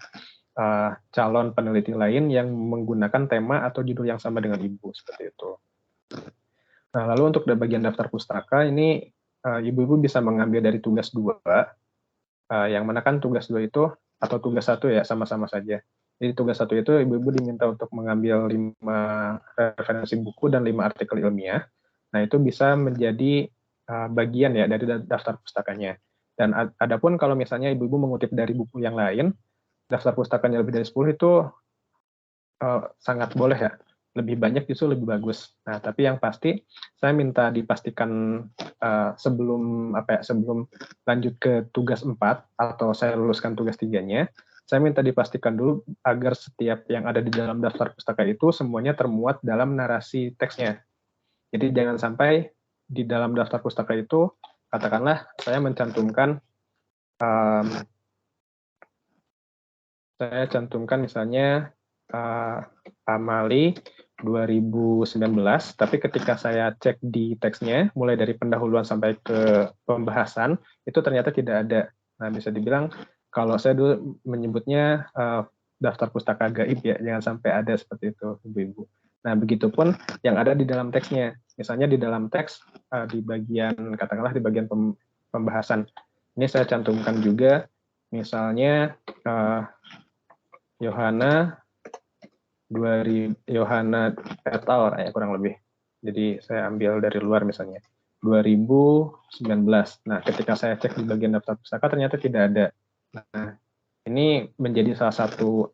calon peneliti lain yang menggunakan tema atau judul yang sama dengan Ibu, seperti itu. Nah, lalu untuk bagian daftar pustaka, ini Ibu-Ibu bisa mengambil dari tugas 2, yang mana kan tugas 2 itu, atau tugas 1 ya, sama-sama saja. Jadi tugas 1 itu Ibu-Ibu diminta untuk mengambil 5 referensi buku dan 5 artikel ilmiah. Nah, itu bisa menjadi bagian ya dari daftar pustakanya. Dan adapun kalau misalnya Ibu-Ibu mengutip dari buku yang lain, daftar pustakanya lebih dari 10 itu sangat boleh ya. Lebih banyak justru lebih bagus. Nah, tapi yang pasti saya minta dipastikan sebelum lanjut ke tugas 4 atau saya luluskan tugas 3-nya, saya minta dipastikan dulu agar setiap yang ada di dalam daftar pustaka itu semuanya termuat dalam narasi teksnya. Jadi jangan sampai di dalam daftar pustaka itu, katakanlah saya mencantumkan misalnya Amali 2019, tapi ketika saya cek di teksnya, mulai dari pendahuluan sampai ke pembahasan, itu ternyata tidak ada. Nah, bisa dibilang, kalau saya dulu menyebutnya daftar pustaka gaib ya, jangan sampai ada seperti itu, Ibu-Ibu. Nah, begitupun yang ada di dalam teksnya. Misalnya di dalam teks, di bagian, katakanlah di bagian pembahasan, ini saya cantumkan juga, misalnya Yohana et al. Ya, kurang lebih. Jadi saya ambil dari luar misalnya 2019. Nah, ketika saya cek di bagian daftar pustaka ternyata tidak ada. Nah, ini menjadi salah satu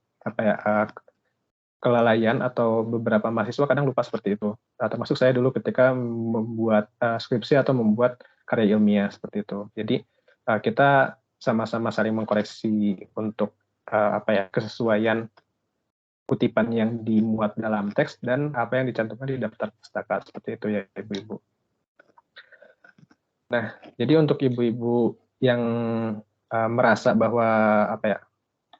kelalaian atau beberapa mahasiswa kadang lupa seperti itu. Nah, termasuk saya dulu ketika membuat skripsi atau membuat karya ilmiah seperti itu. Jadi kita sama-sama saling mengkoreksi untuk kesesuaian kutipan yang dimuat dalam teks dan apa yang dicantumkan di daftar pustaka, seperti itu ya Ibu-Ibu. Nah, jadi untuk Ibu-Ibu yang merasa bahwa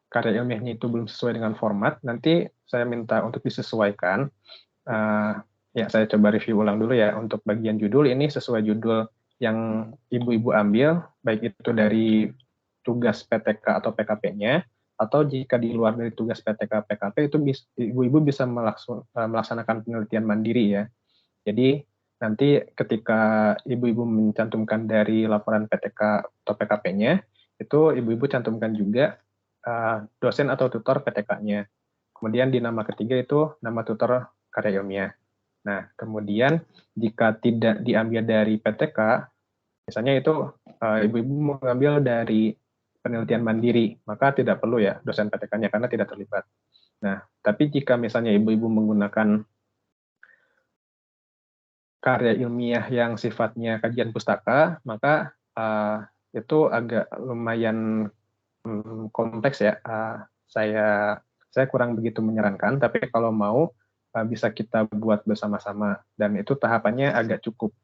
karya ilmiahnya itu belum sesuai dengan format, nanti saya minta untuk disesuaikan. Ya, saya coba review ulang dulu ya. Untuk bagian judul, ini sesuai judul yang Ibu-Ibu ambil, baik itu dari tugas PTK atau PKP-nya, atau jika di luar dari tugas PTK PKP itu Ibu-Ibu bisa melaksanakan penelitian mandiri ya. Jadi nanti ketika Ibu-Ibu mencantumkan dari laporan PTK atau PKP-nya, itu Ibu-Ibu cantumkan juga dosen atau tutor PTK-nya. Kemudian di nama ketiga itu nama tutor karya ilmiah. Nah, kemudian jika tidak diambil dari PTK, misalnya itu Ibu-Ibu mengambil dari penelitian mandiri, maka tidak perlu ya dosen PTK-nya karena tidak terlibat. Nah, tapi jika misalnya Ibu-Ibu menggunakan karya ilmiah yang sifatnya kajian pustaka, maka itu agak lumayan kompleks ya. Saya kurang begitu menyarankan, tapi kalau mau bisa kita buat bersama-sama, dan itu tahapannya agak cukup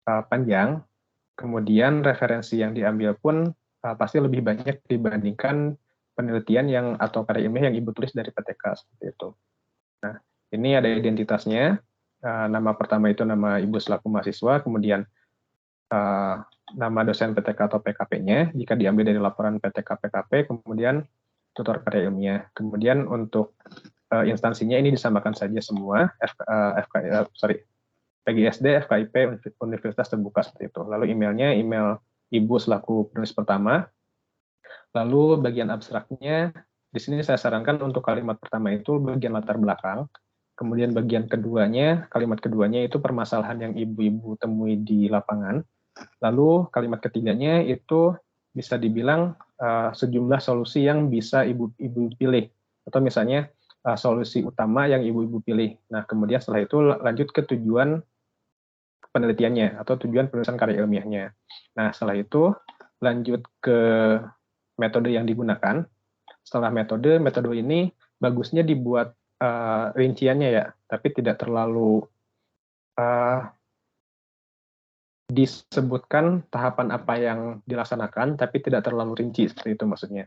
panjang. Kemudian referensi yang diambil pun pasti lebih banyak dibandingkan penelitian yang atau karya ilmiah yang Ibu tulis dari PTK, seperti itu. Nah, ini ada identitasnya. Nama pertama itu nama Ibu selaku mahasiswa, kemudian nama dosen PTK atau PKP-nya, jika diambil dari laporan PTK PKP, kemudian tutor karya ilmiah. Kemudian untuk instansinya ini disamakan saja semua, PGSD, FKIP, Universitas Terbuka, seperti itu. Lalu emailnya, email Ibu selaku penulis pertama. Lalu bagian abstraknya, di sini saya sarankan untuk kalimat pertama itu bagian latar belakang. Kemudian bagian keduanya, kalimat keduanya itu permasalahan yang Ibu-Ibu temui di lapangan. Lalu kalimat ketiganya itu bisa dibilang sejumlah solusi yang bisa Ibu pilih. Atau misalnya solusi utama yang Ibu-Ibu pilih. Nah, kemudian setelah itu lanjut ke tujuan penelitiannya atau tujuan penulisan karya ilmiahnya. Nah, setelah itu lanjut ke metode yang digunakan. Setelah metode ini bagusnya dibuat rinciannya ya, tapi tidak terlalu disebutkan tahapan apa yang dilaksanakan, tapi tidak terlalu rinci, seperti itu maksudnya.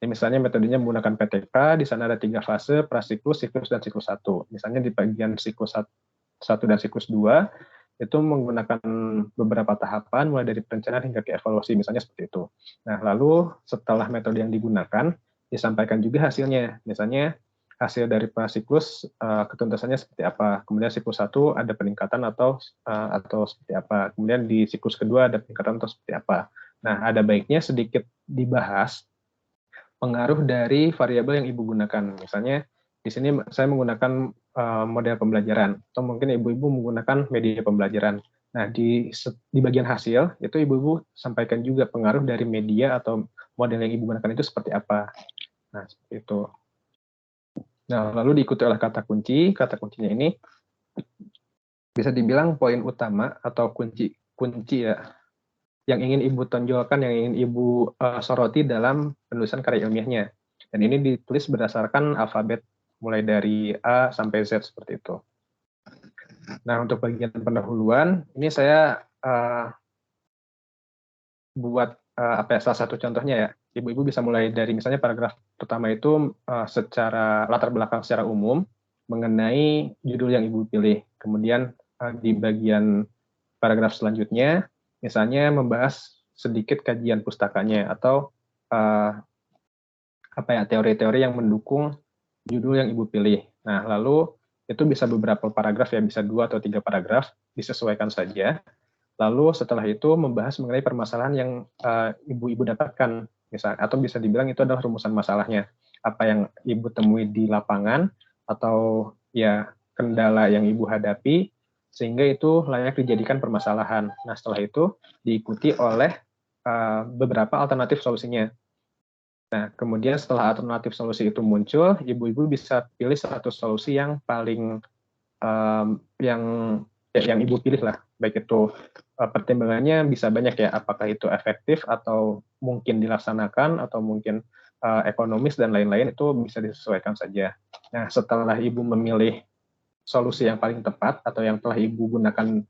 Ya, misalnya metodenya menggunakan PTK, di sana ada 3 fase, prasiklus, siklus, dan siklus 1. Misalnya di bagian siklus 1 dan siklus 2, itu menggunakan beberapa tahapan, mulai dari perencanaan hingga ke evaluasi, misalnya seperti itu. Nah, lalu setelah metode yang digunakan, disampaikan juga hasilnya. Misalnya hasil dari prasiklus ketuntasannya seperti apa. Kemudian siklus 1 ada peningkatan atau seperti apa. Kemudian di siklus kedua ada peningkatan atau seperti apa. Nah, ada baiknya sedikit dibahas pengaruh dari variabel yang Ibu gunakan. Misalnya di sini saya menggunakan model pembelajaran, atau mungkin Ibu-Ibu menggunakan media pembelajaran. Nah, di bagian hasil, itu Ibu-Ibu sampaikan juga pengaruh dari media atau model yang Ibu gunakan itu seperti apa. Nah, seperti itu. Nah, lalu diikuti oleh kata kunci. Kata kuncinya ini bisa dibilang poin utama atau kunci ya, yang ingin Ibu tonjolkan, yang ingin Ibu soroti dalam penulisan karya ilmiahnya. Dan ini ditulis berdasarkan alfabet, mulai dari A sampai Z seperti itu. Nah, untuk bagian pendahuluan, ini saya buat salah satu contohnya ya. Ibu-ibu bisa mulai dari misalnya paragraf pertama itu secara latar belakang secara umum mengenai judul yang Ibu pilih. Kemudian di bagian paragraf selanjutnya misalnya membahas sedikit kajian pustakanya atau teori-teori yang mendukung judul yang Ibu pilih. Nah, lalu itu bisa beberapa paragraf ya, bisa 2 atau 3 paragraf, disesuaikan saja. Lalu setelah itu membahas mengenai permasalahan yang Ibu dapatkan, misalnya, atau bisa dibilang itu adalah rumusan masalahnya. Apa yang Ibu temui di lapangan, atau ya kendala yang Ibu hadapi, sehingga itu layak dijadikan permasalahan. Nah, setelah itu diikuti oleh beberapa alternatif solusinya. Nah, kemudian setelah alternatif solusi itu muncul, Ibu-Ibu bisa pilih satu solusi yang paling yang Ibu pilih lah, baik itu pertimbangannya bisa banyak ya, apakah itu efektif atau mungkin dilaksanakan atau mungkin ekonomis dan lain-lain, itu bisa disesuaikan saja. Nah, setelah Ibu memilih solusi yang paling tepat atau yang telah Ibu gunakan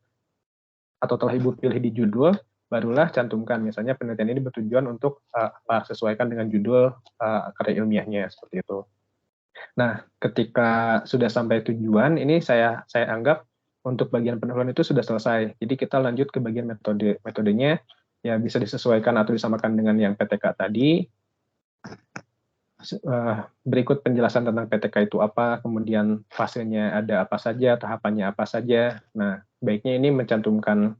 atau telah Ibu pilih di judul, barulah cantumkan misalnya penelitian ini bertujuan untuk sesuaikan dengan judul karya ilmiahnya, seperti itu. Nah, ketika sudah sampai tujuan, ini saya anggap untuk bagian pendahuluan itu sudah selesai. Jadi kita lanjut ke bagian metode. Metodenya ya bisa disesuaikan atau disamakan dengan yang PTK tadi. Berikut penjelasan tentang PTK itu apa, kemudian fasenya ada apa saja, tahapannya apa saja. Nah, baiknya ini mencantumkan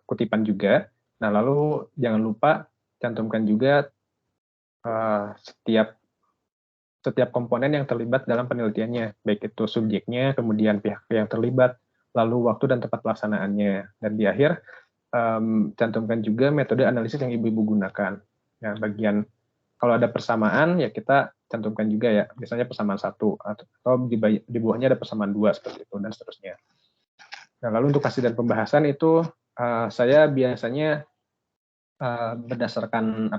kutipan juga. Nah, lalu jangan lupa cantumkan juga setiap komponen yang terlibat dalam penelitiannya, baik itu subjeknya, kemudian pihak yang terlibat, lalu waktu dan tempat pelaksanaannya. Dan di akhir, cantumkan juga metode analisis yang Ibu-Ibu gunakan. Nah, bagian kalau ada persamaan, ya kita cantumkan juga ya, misalnya persamaan 1, atau di bawahnya ada persamaan 2, seperti itu, dan seterusnya. Nah, lalu untuk hasil dan pembahasan itu, saya biasanya berdasarkan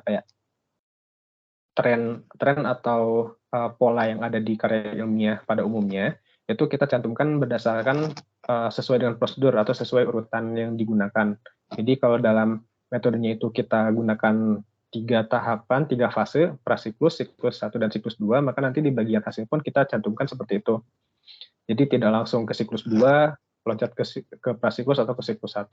tren atau pola yang ada di karya ilmiah pada umumnya, itu kita cantumkan berdasarkan sesuai dengan prosedur atau sesuai urutan yang digunakan. Jadi kalau dalam metodenya itu kita gunakan 3 tahapan, 3 fase, prasiklus, siklus 1, dan siklus 2, maka nanti di bagian hasil pun kita cantumkan seperti itu. Jadi tidak langsung ke siklus 2, loncat ke prasiklus atau ke siklus 1.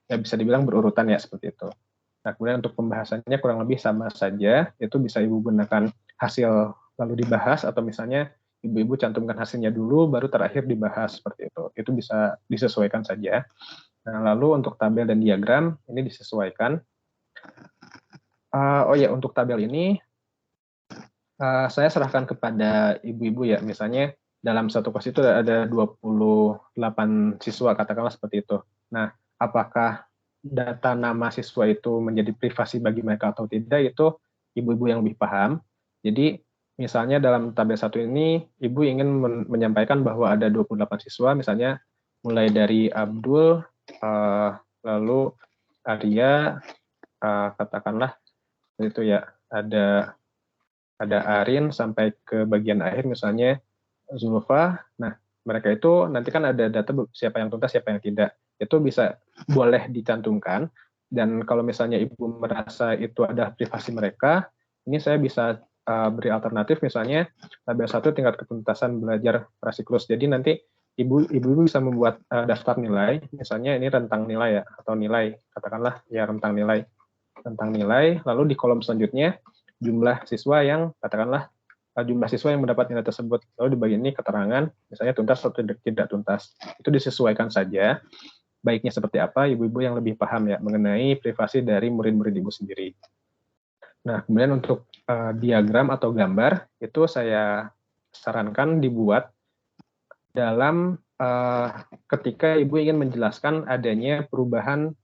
Ya bisa dibilang berurutan ya, seperti itu. Nah, kemudian untuk pembahasannya kurang lebih sama saja, itu bisa Ibu gunakan hasil lalu dibahas, atau misalnya Ibu-Ibu cantumkan hasilnya dulu, baru terakhir dibahas, seperti itu. Itu bisa disesuaikan saja. Nah, lalu untuk tabel dan diagram, ini disesuaikan. Untuk tabel ini, saya serahkan kepada Ibu-Ibu ya, misalnya dalam satu kelas itu ada 28 siswa, katakanlah seperti itu. Nah, apakah data nama siswa itu menjadi privasi bagi mereka atau tidak, itu Ibu-Ibu yang lebih paham. Jadi, misalnya dalam tabel 1 ini, Ibu ingin menyampaikan bahwa ada 28 siswa, misalnya mulai dari Abdul, lalu Arya, katakanlah itu ya, ada Arin sampai ke bagian akhir misalnya Zulfa. Nah, mereka itu nanti kan ada data siapa yang tuntas, siapa yang tidak. Itu bisa boleh dicantumkan, dan kalau misalnya Ibu merasa itu adalah privasi mereka, ini saya bisa beri alternatif, misalnya tabel 1 tingkat ketuntasan belajar prasiklus. Jadi nanti Ibu bisa membuat daftar nilai, misalnya ini rentang nilai ya, atau nilai, katakanlah ya rentang nilai, lalu di kolom selanjutnya jumlah siswa yang katakanlah jumlah siswa yang mendapat nilai tersebut. Lalu di bagian ini keterangan, misalnya tuntas atau tidak tuntas. Itu disesuaikan saja, baiknya seperti apa, ibu-ibu yang lebih paham ya mengenai privasi dari murid-murid ibu sendiri. Nah, kemudian untuk diagram atau gambar, itu saya sarankan dibuat dalam ketika ibu ingin menjelaskan adanya perubahan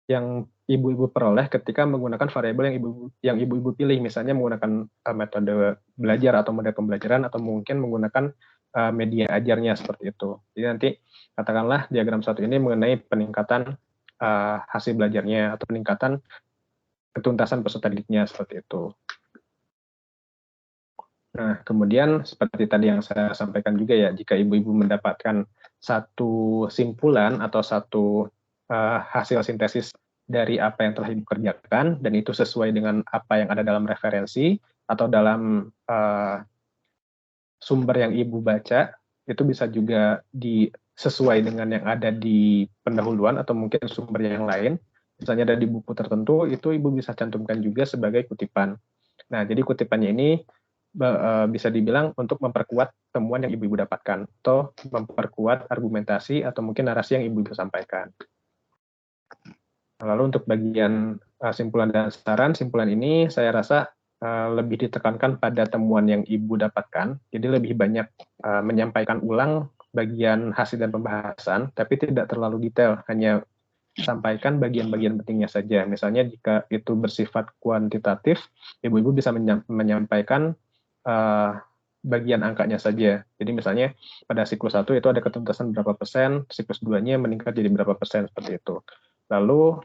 yang ibu-ibu peroleh ketika menggunakan variabel yang ibu-ibu pilih, misalnya menggunakan metode belajar atau model pembelajaran, atau mungkin menggunakan media ajarnya seperti itu. Jadi nanti katakanlah diagram satu ini mengenai peningkatan hasil belajarnya atau peningkatan ketuntasan peserta didiknya seperti itu. Nah, kemudian seperti tadi yang saya sampaikan juga ya, jika ibu-ibu mendapatkan satu simpulan atau satu hasil sintesis dari apa yang telah ibu kerjakan, dan itu sesuai dengan apa yang ada dalam referensi atau dalam sumber yang ibu baca, itu bisa juga sesuai dengan yang ada di pendahuluan atau mungkin sumber yang lain. Misalnya ada di buku tertentu, itu ibu bisa cantumkan juga sebagai kutipan. Nah, jadi kutipannya ini bisa dibilang untuk memperkuat temuan yang ibu-ibu dapatkan atau memperkuat argumentasi atau mungkin narasi yang ibu-ibu sampaikan. Lalu untuk bagian simpulan dan saran, simpulan ini saya rasa lebih ditekankan pada temuan yang ibu dapatkan, jadi lebih banyak menyampaikan ulang bagian hasil dan pembahasan, tapi tidak terlalu detail, hanya sampaikan bagian-bagian pentingnya saja. Misalnya jika itu bersifat kuantitatif, ibu-ibu bisa menyampaikan bagian angkanya saja. Jadi misalnya pada siklus 1 itu ada ketuntasan berapa persen, siklus 2-nya meningkat jadi berapa persen, seperti itu. Lalu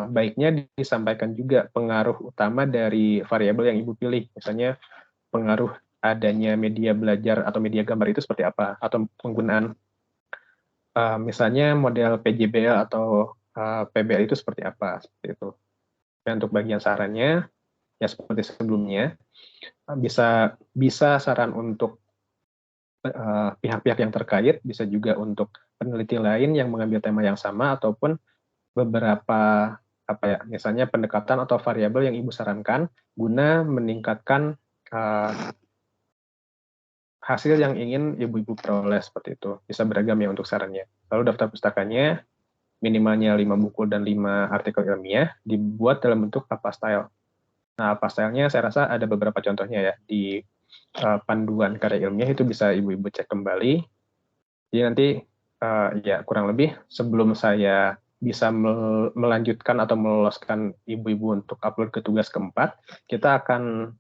baiknya disampaikan juga pengaruh utama dari variabel yang ibu pilih. Misalnya pengaruh adanya media belajar atau media gambar itu seperti apa, atau penggunaan misalnya model PJBL atau PBL itu seperti apa, seperti itu. Dan untuk bagian sarannya, ya seperti sebelumnya, bisa saran untuk pihak-pihak yang terkait, bisa juga untuk peneliti lain yang mengambil tema yang sama, ataupun beberapa misalnya pendekatan atau variabel yang ibu sarankan guna meningkatkan hasil yang ingin ibu-ibu peroleh, seperti itu. Bisa beragam ya untuk sarannya. Lalu daftar pustakanya minimalnya 5 buku dan 5 artikel ilmiah dibuat dalam bentuk apa style. Nah, apa stylenya saya rasa ada beberapa contohnya ya di panduan karya ilmiah, itu bisa ibu-ibu cek kembali. Jadi nanti ya kurang lebih sebelum saya bisa melanjutkan atau meloloskan ibu-ibu untuk upload ke tugas keempat, kita akan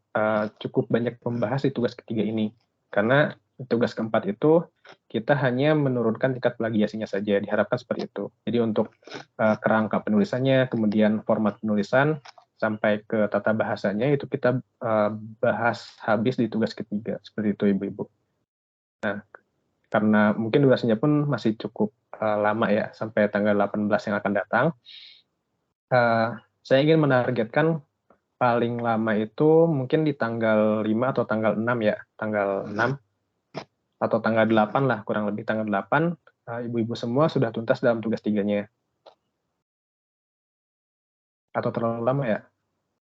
cukup banyak membahas di tugas ketiga ini. Karena tugas keempat itu kita hanya menurunkan tingkat plagiasinya saja, diharapkan seperti itu. Jadi untuk kerangka penulisannya, kemudian format penulisan, sampai ke tata bahasanya, itu kita bahas habis di tugas ketiga, seperti itu ibu-ibu. Nah, karena mungkin durasinya pun masih cukup lama ya, sampai tanggal 18 yang akan datang, saya ingin menargetkan paling lama itu mungkin di tanggal 5 atau tanggal 6 ya, tanggal 6 atau tanggal 8 lah, kurang lebih tanggal 8, ibu-ibu semua sudah tuntas dalam tugas tiganya. Atau terlalu lama ya?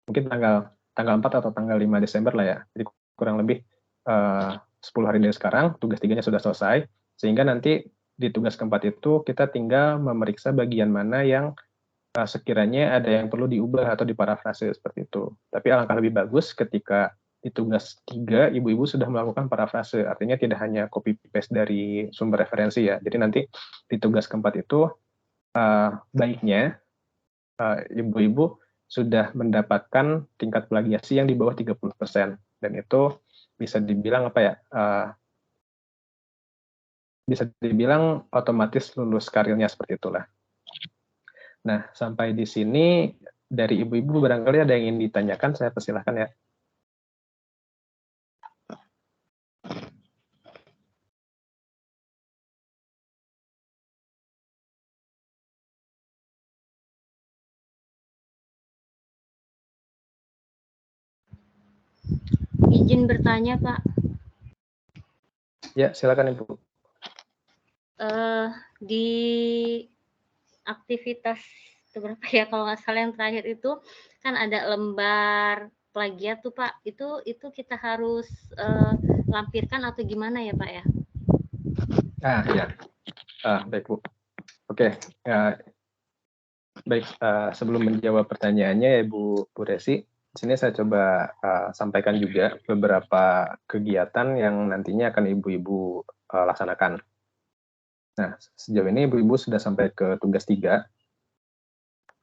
Mungkin tanggal 4 atau tanggal 5 Desember lah ya. Jadi kurang lebih 10 hari dari sekarang, tugas tiganya sudah selesai, sehingga nanti di tugas keempat itu kita tinggal memeriksa bagian mana yang sekiranya ada yang perlu diubah atau diparafrase, seperti itu. Tapi alangkah lebih bagus ketika di tugas 3, ibu-ibu sudah melakukan parafrase, artinya tidak hanya copy-paste dari sumber referensi ya. Jadi nanti di tugas keempat itu baiknya ibu-ibu sudah mendapatkan tingkat plagiasi yang di bawah 30%. Dan itu bisa dibilang bisa dibilang otomatis lulus karirnya, seperti itulah. Nah, sampai di sini dari ibu-ibu barangkali ada yang ingin ditanyakan, saya persilahkan ya. Izin bertanya, Pak. Ya, silakan Ibu. Di aktivitas itu berapa ya, kalau nggak salah yang terakhir itu kan ada lembar plagiat tuh Pak, itu kita harus lampirkan atau gimana ya Pak ya? Ya, baik Bu. Oke, baik. Sebelum menjawab pertanyaannya ya Bu Resi, di sini saya coba sampaikan juga beberapa kegiatan yang nantinya akan ibu-ibu laksanakan. Nah, sejauh ini ibu-ibu sudah sampai ke tugas 3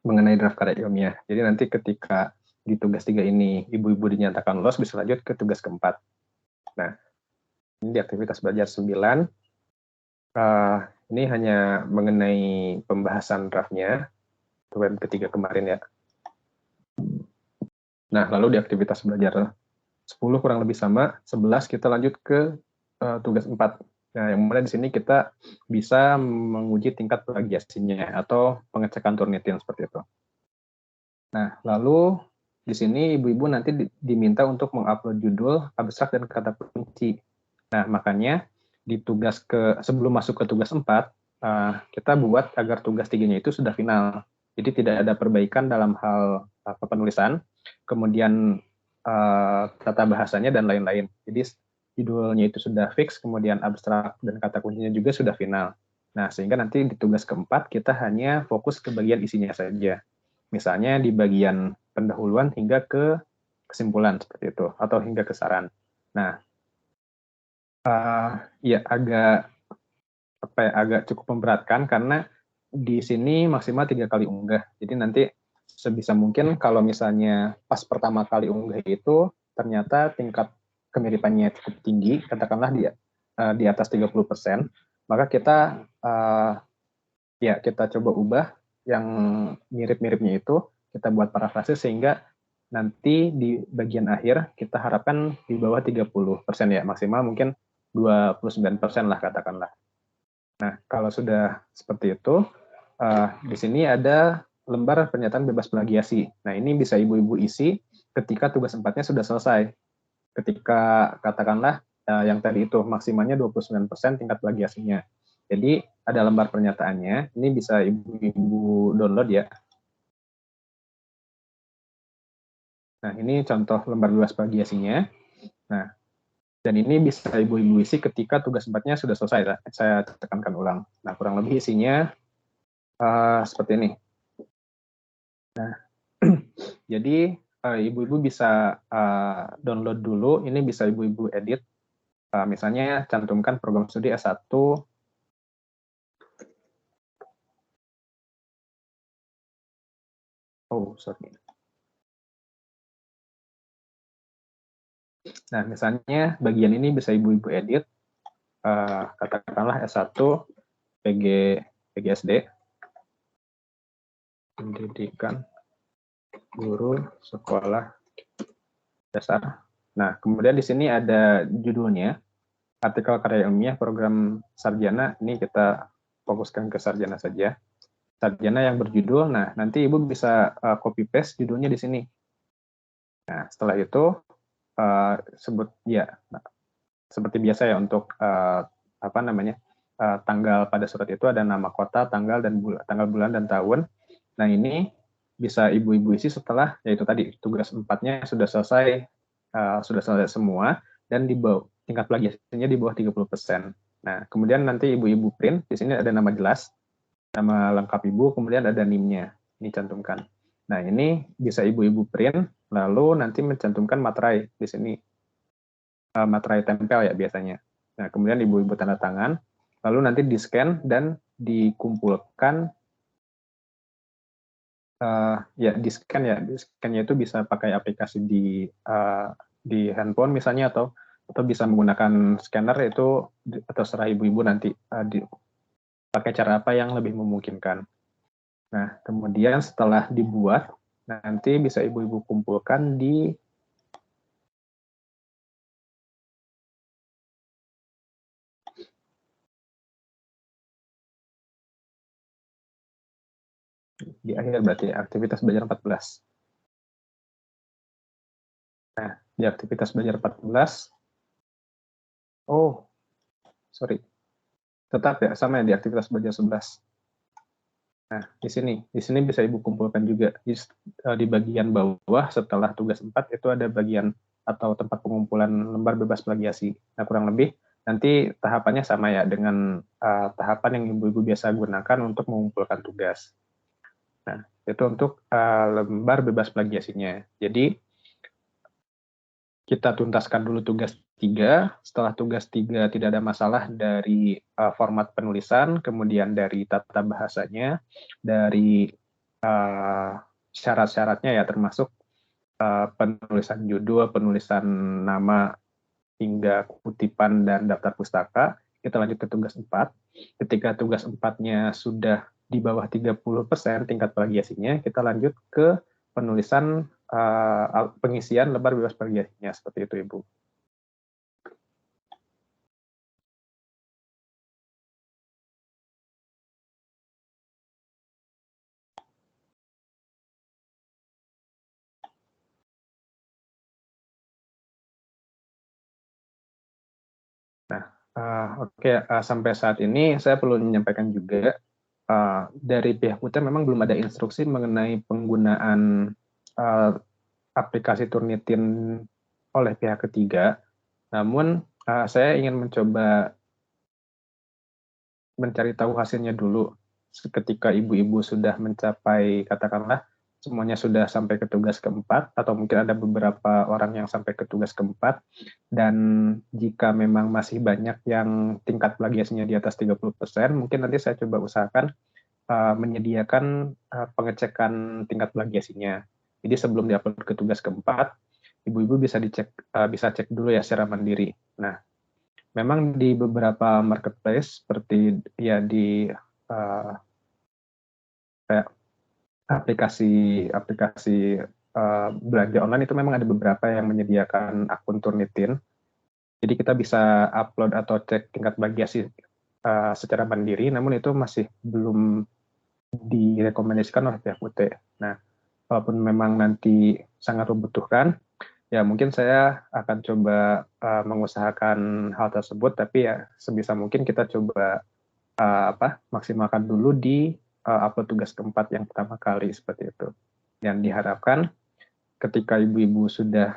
mengenai draft karya ilmiah. Jadi nanti ketika di tugas 3 ini ibu-ibu dinyatakan lolos, bisa lanjut ke tugas keempat. Nah, ini di aktivitas belajar 9. Ini hanya mengenai pembahasan draftnya, web ketiga kemarin ya. Nah, lalu di aktivitas belajar 10 kurang lebih sama, 11 kita lanjut ke tugas 4. Nah, yang mana di sini kita bisa menguji tingkat plagiasinya atau pengecekan Turnitin seperti itu. Nah, lalu di sini ibu-ibu nanti diminta untuk mengupload judul, abstrak, dan kata kunci. Nah, makanya di sebelum masuk ke tugas 4, kita buat agar tugas 3-nya itu sudah final. Jadi tidak ada perbaikan dalam hal penulisan, kemudian tata bahasanya, dan lain-lain. Jadi judulnya itu sudah fix, kemudian abstrak dan kata kuncinya juga sudah final. Nah, sehingga nanti di tugas keempat kita hanya fokus ke bagian isinya saja. Misalnya di bagian pendahuluan hingga ke kesimpulan seperti itu, atau hingga ke saran. Nah, ya agak cukup memberatkan karena di sini maksimal 3 kali unggah. Jadi nanti sebisa mungkin kalau misalnya pas pertama kali unggah itu ternyata tingkat kemiripannya cukup tinggi, katakanlah di atas 30%, maka kita kita coba ubah yang mirip-miripnya itu, kita buat parafrase sehingga nanti di bagian akhir kita harapkan di bawah 30% ya, maksimal mungkin 29% lah katakanlah. Nah, kalau sudah seperti itu, di sini ada lembar pernyataan bebas plagiasi. Nah, ini bisa ibu-ibu isi ketika tugas 4-nya sudah selesai. Ketika katakanlah yang tadi itu maksimalnya 29% tingkat plagiasinya. Jadi ada lembar pernyataannya, ini bisa ibu-ibu download ya. Nah, ini contoh lembar bebas plagiasinya. Nah, dan ini bisa ibu-ibu isi ketika tugas 4-nya sudah selesai. Saya tekankan ulang. Nah, kurang lebih isinya seperti ini. Nah, jadi ibu-ibu bisa download dulu, ini bisa ibu-ibu edit. Misalnya cantumkan program studi S1 sorry. Nah, misalnya bagian ini bisa ibu-ibu edit, katakanlah S1 PGSD, pendidikan guru sekolah dasar. Nah, kemudian di sini ada judulnya, artikel karya ilmiah program sarjana, ini kita fokuskan ke sarjana saja. Sarjana yang berjudul, nah nanti ibu bisa copy paste judulnya di sini. Nah, setelah itu seperti biasa ya untuk tanggal pada surat itu ada nama kota, tanggal bulan dan tahun. Nah, ini bisa ibu-ibu isi setelah yaitu tadi tugas 4-nya sudah selesai semua dan di bawah tingkat plagiasinya di bawah 30%. Nah, kemudian nanti ibu-ibu print, di sini ada nama jelas, nama lengkap ibu, kemudian ada NIM-nya, ini cantumkan. Nah, ini bisa ibu-ibu print, lalu nanti mencantumkan materai di sini, materai tempel ya biasanya. Nah, kemudian ibu-ibu tanda tangan, lalu nanti di-scan dan dikumpulkan, di-scan-nya itu bisa pakai aplikasi di handphone misalnya, atau bisa menggunakan scanner, itu terserah ibu-ibu nanti pakai cara apa yang lebih memungkinkan. Nah, kemudian setelah dibuat, nanti bisa ibu-ibu kumpulkan di akhir berarti aktivitas belajar 14. Nah, di aktivitas belajar 14, sorry, tetap ya, sama ya di aktivitas belajar 11. Nah, di sini bisa Ibu kumpulkan juga di bagian bawah setelah tugas 4 itu ada bagian atau tempat pengumpulan lembar bebas plagiasi. Nah, kurang lebih nanti tahapannya sama ya dengan tahapan yang Ibu-Ibu biasa gunakan untuk mengumpulkan tugas. Nah, itu untuk lembar bebas plagiasinya. Jadi, kita tuntaskan dulu tugas 3. Setelah tugas 3 tidak ada masalah dari format penulisan, kemudian dari tata bahasanya, dari syarat-syaratnya ya termasuk penulisan judul, penulisan nama, hingga kutipan dan daftar pustaka. Kita lanjut ke tugas 4. Ketika tugas 4-nya sudah di bawah 30% tingkat plagiasinya, kita lanjut ke penulisan pengisian lembar bebas plagiasinya, seperti itu Ibu. Nah, oke, sampai saat ini saya perlu menyampaikan juga dari pihak UT memang belum ada instruksi mengenai penggunaan aplikasi Turnitin oleh pihak ketiga. Namun saya ingin mencoba mencari tahu hasilnya dulu. Ketika ibu-ibu sudah mencapai, katakanlah, semuanya sudah sampai ke tugas keempat, atau mungkin ada beberapa orang yang sampai ke tugas keempat, dan jika memang masih banyak yang tingkat plagiasinya di atas 30%, mungkin nanti saya coba usahakan menyediakan pengecekan tingkat plagiasinya. Jadi sebelum diupload ke tugas keempat, ibu-ibu bisa cek dulu ya secara mandiri. Nah, memang di beberapa marketplace seperti ya di kayak aplikasi belanja online itu memang ada beberapa yang menyediakan akun Turnitin. Jadi kita bisa upload atau cek tingkat plagiasi secara mandiri, namun itu masih belum direkomendasikan oleh pihak UT. Nah, walaupun memang nanti sangat membutuhkan, ya mungkin saya akan coba mengusahakan hal tersebut, tapi ya sebisa mungkin kita coba maksimalkan dulu di upload tugas keempat yang pertama kali, seperti itu. Dan diharapkan ketika ibu-ibu sudah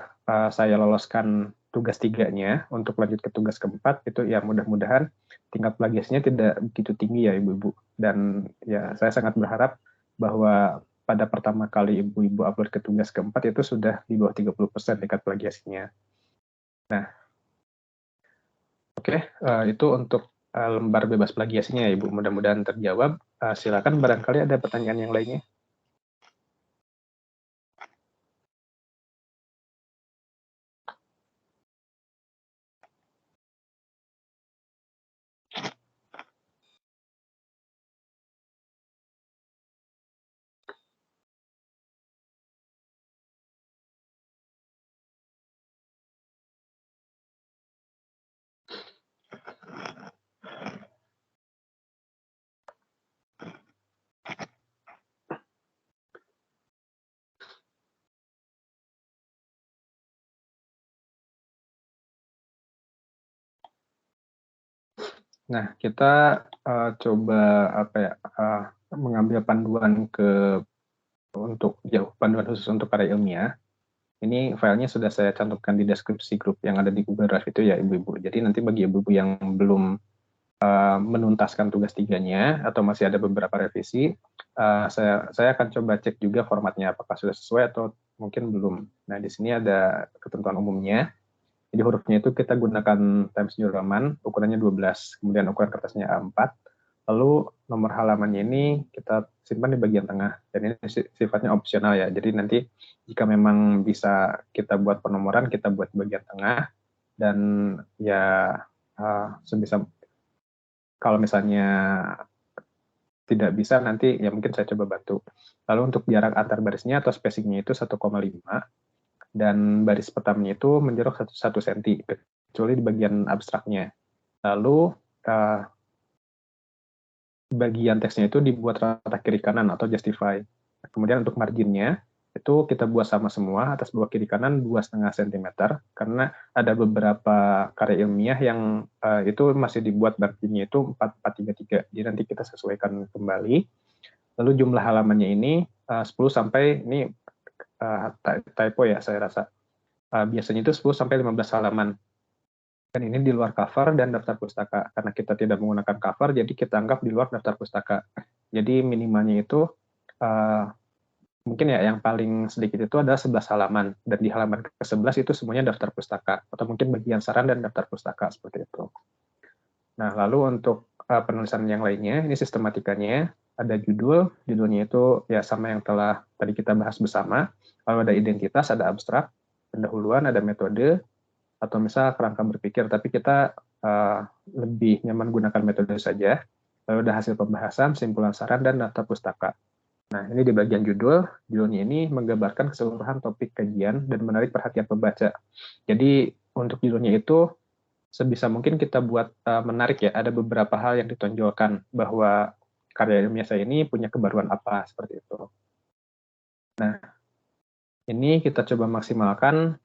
saya loloskan tugas 3-nya untuk lanjut ke tugas keempat, itu ya mudah-mudahan tingkat plagiasinya tidak begitu tinggi ya ibu-ibu. Dan ya saya sangat berharap bahwa pada pertama kali ibu-ibu upload ke tugas keempat itu sudah di bawah 30% tingkat plagiasinya. Nah, oke, itu untuk lembar bebas plagiasinya ya Ibu. Mudah-mudahan terjawab. Silakan barangkali ada pertanyaan yang lainnya. Nah, kita coba mengambil panduan panduan khusus untuk karya ilmiah. Ini filenya sudah saya cantumkan di deskripsi grup yang ada di Google Drive itu ya Ibu-Ibu. Jadi nanti bagi Ibu-Ibu yang belum menuntaskan tugas 3-nya atau masih ada beberapa revisi, saya akan coba cek juga formatnya apakah sudah sesuai atau mungkin belum. Nah, di sini ada ketentuan umumnya. Jadi hurufnya itu kita gunakan Times New Roman, ukurannya 12, kemudian ukuran kertasnya A4, lalu nomor halamannya ini kita simpan di bagian tengah, dan ini sifatnya opsional ya, jadi nanti jika memang bisa kita buat penomoran, kita buat di bagian tengah, dan ya sebisa, kalau misalnya tidak bisa nanti ya mungkin saya coba bantu. Lalu untuk jarak antar barisnya atau spacingnya itu 1,5, dan baris pertamanya itu menjorok 1 cm, kecuali di bagian abstraknya. Lalu bagian teksnya itu dibuat rata kiri kanan atau justify. Kemudian untuk marginnya itu kita buat sama semua, atas bawah kiri kanan 2,5 cm, karena ada beberapa karya ilmiah yang itu masih dibuat marginnya itu 4,433. Jadi nanti kita sesuaikan kembali. Lalu jumlah halamannya ini 10 sampai, ini typo ya saya rasa. Biasanya itu 10 sampai 15 halaman. Dan ini di luar cover dan daftar pustaka. Karena kita tidak menggunakan cover, jadi kita anggap di luar daftar pustaka. Jadi minimalnya itu mungkin ya yang paling sedikit itu ada 11 halaman. Dan di halaman ke-11 itu semuanya daftar pustaka. Atau mungkin bagian saran dan daftar pustaka, seperti itu. Nah, lalu untuk penulisan yang lainnya, ini sistematikanya, ada judulnya itu ya sama yang telah tadi kita bahas bersama. Lalu ada identitas, ada abstrak, pendahuluan, ada metode, atau misal kerangka berpikir, tapi kita lebih nyaman gunakan metode saja. Lalu ada hasil pembahasan, simpulan saran, dan daftar pustaka. Nah, ini di bagian judulnya ini menggambarkan keseluruhan topik kajian dan menarik perhatian pembaca. Jadi, untuk judulnya itu, sebisa mungkin kita buat menarik ya, ada beberapa hal yang ditonjolkan bahwa karya ilmiah saya ini punya kebaruan apa, seperti itu. Nah, ini kita coba maksimalkan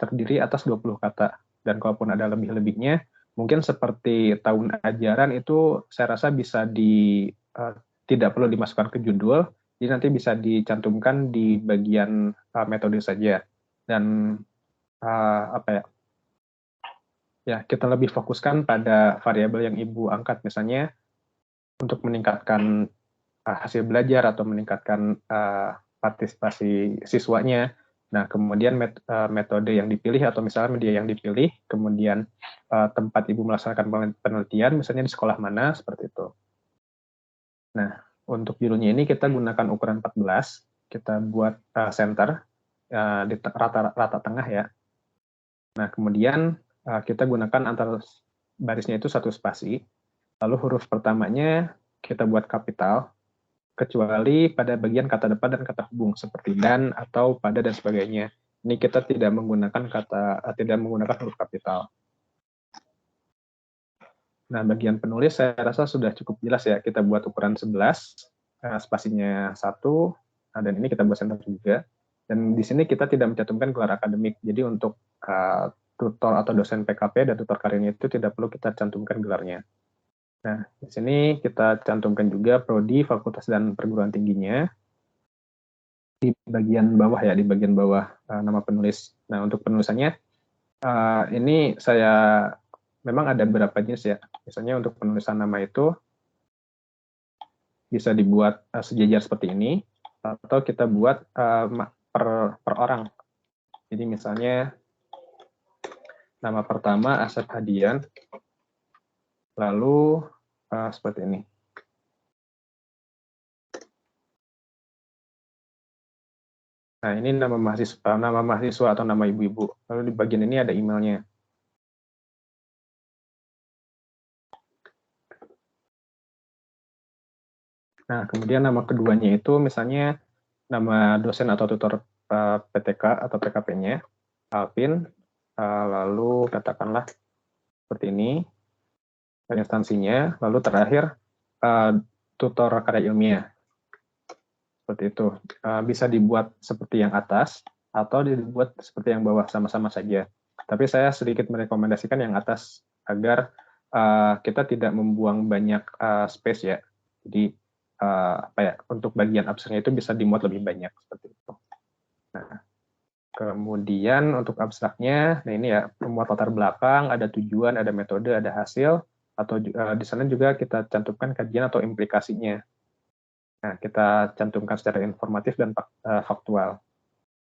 terdiri atas 20 kata. Dan kalaupun ada lebih-lebihnya, mungkin seperti tahun ajaran itu saya rasa bisa tidak perlu dimasukkan ke judul, jadi nanti bisa dicantumkan di bagian metode saja. Dan kita lebih fokuskan pada variabel yang Ibu angkat, misalnya untuk meningkatkan hasil belajar atau meningkatkan partisipasi siswanya. Nah, kemudian metode yang dipilih atau misalnya media yang dipilih, kemudian tempat Ibu melaksanakan penelitian, misalnya di sekolah mana, seperti itu. Nah, untuk judulnya ini kita gunakan ukuran 14, kita buat center, di rata tengah ya. Nah, kemudian kita gunakan antar barisnya itu 1 spasi, lalu huruf pertamanya kita buat kapital, kecuali pada bagian kata depan dan kata hubung seperti dan, atau, pada, dan sebagainya. Ini kita tidak menggunakan huruf kapital. Nah, bagian penulis saya rasa sudah cukup jelas ya, kita buat ukuran 11, spasinya 1, dan ini kita buat center juga. Dan di sini kita tidak mencantumkan gelar akademik, jadi untuk tutor atau dosen PKP dan tutor karirnya itu tidak perlu kita cantumkan gelarnya. Nah, di sini kita cantumkan juga prodi, fakultas, dan perguruan tingginya di bagian bawah ya, di bagian bawah nama penulis. Nah, untuk penulisannya ini saya memang ada beberapa jenis ya. Misalnya untuk penulisan nama itu bisa dibuat sejajar seperti ini, atau kita buat per orang. Jadi misalnya nama pertama Asep Hadian, lalu seperti ini. Nah, ini nama mahasiswa atau nama ibu-ibu. Lalu di bagian ini ada emailnya. Nah, kemudian nama keduanya itu misalnya nama dosen atau tutor PTK atau PKP-nya, Alvin, lalu katakanlah seperti ini, instansinya, lalu terakhir tutor karya ilmiah. Seperti itu. Bisa dibuat seperti yang atas, atau dibuat seperti yang bawah, sama-sama saja. Tapi saya sedikit merekomendasikan yang atas, agar kita tidak membuang banyak space ya. Jadi, untuk bagian abstraknya itu bisa dimuat lebih banyak, seperti itu. Nah, kemudian untuk abstraknya, nah ini ya, memuat latar belakang, ada tujuan, ada metode, ada hasil, atau di sana juga kita cantumkan kajian atau implikasinya. Nah, kita cantumkan secara informatif dan faktual.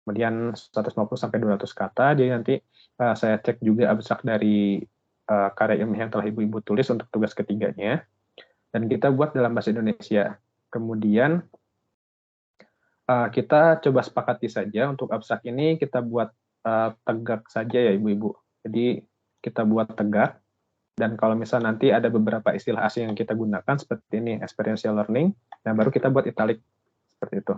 Kemudian 150-200 kata, jadi nanti saya cek juga abstrak dari karya ilmiah yang telah ibu-ibu tulis untuk tugas ketiganya, dan kita buat dalam bahasa Indonesia. Kemudian kita coba sepakati saja untuk abstrak ini kita buat tegak saja ya ibu-ibu. Jadi kita buat tegak, dan kalau misal nanti ada beberapa istilah asing yang kita gunakan seperti ini, experiential learning, nah baru kita buat italic seperti itu.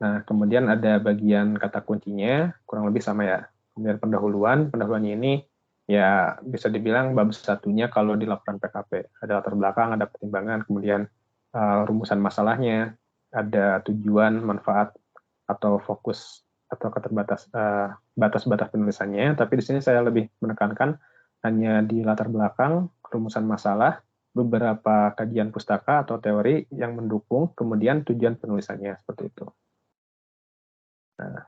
Nah, kemudian ada bagian kata kuncinya, kurang lebih sama ya. Kemudian pendahuluannya ini ya bisa dibilang bab satunya kalau dilakukan PKP. Ada latar belakang, ada pertimbangan, kemudian rumusan masalahnya, ada tujuan, manfaat, atau fokus, atau batas-batas penulisannya. Tapi di sini saya lebih menekankan hanya di latar belakang, rumusan masalah, beberapa kajian pustaka atau teori yang mendukung, kemudian tujuan penulisannya seperti itu. Nah,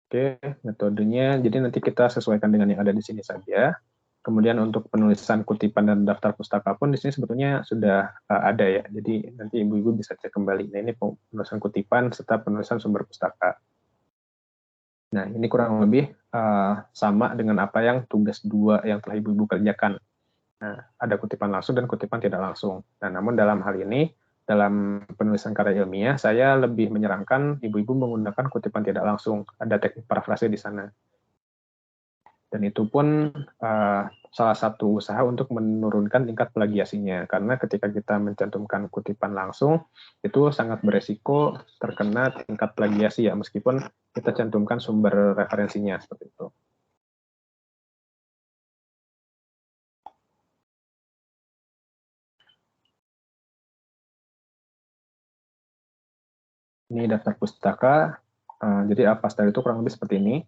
oke, metodenya, jadi nanti kita sesuaikan dengan yang ada di sini saja. Kemudian untuk penulisan kutipan dan daftar pustaka pun di sini sebetulnya sudah ada ya. Jadi nanti ibu-ibu bisa cek kembali. Nah, ini penulisan kutipan serta penulisan sumber pustaka. Nah, ini kurang lebih sama dengan apa yang tugas 2 yang telah ibu-ibu kerjakan. Nah, ada kutipan langsung dan kutipan tidak langsung. Nah, namun dalam hal ini, dalam penulisan karya ilmiah, saya lebih menyarankan ibu-ibu menggunakan kutipan tidak langsung. Ada teknik parafrase di sana. Dan itu pun salah satu usaha untuk menurunkan tingkat plagiasinya. Karena ketika kita mencantumkan kutipan langsung, itu sangat beresiko terkena tingkat plagiasi ya, meskipun kita cantumkan sumber referensinya seperti itu. Ini daftar pustaka. Jadi Avastar itu kurang lebih seperti ini.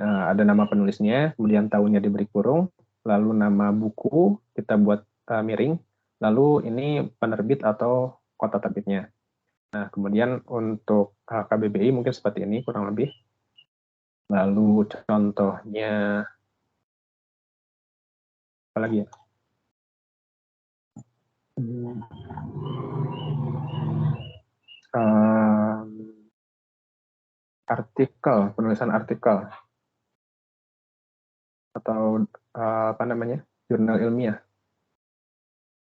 Ada nama penulisnya, kemudian tahunnya diberi kurung, lalu nama buku kita buat miring, lalu ini penerbit atau kota terbitnya. Nah, kemudian untuk KBBI mungkin seperti ini kurang lebih. Lalu contohnya apa lagi ya? Artikel, penulisan artikel atau apa namanya, jurnal ilmiah.